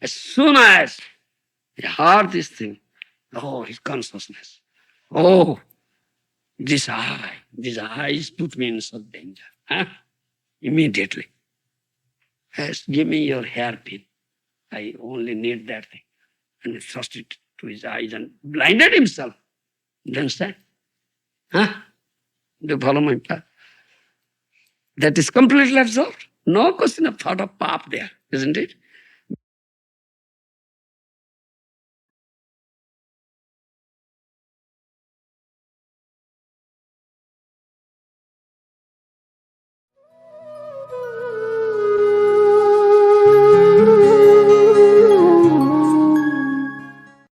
As soon as he heard this thing, oh, his consciousness. Oh, this eyes put me in such danger. Huh? Immediately. Yes, give me your hairpin. I only need that thing. And he thrust it to his eyes and blinded himself. You understand? Huh? Do you follow my path? That is completely absorbed. No question of thought of pap there, isn't it?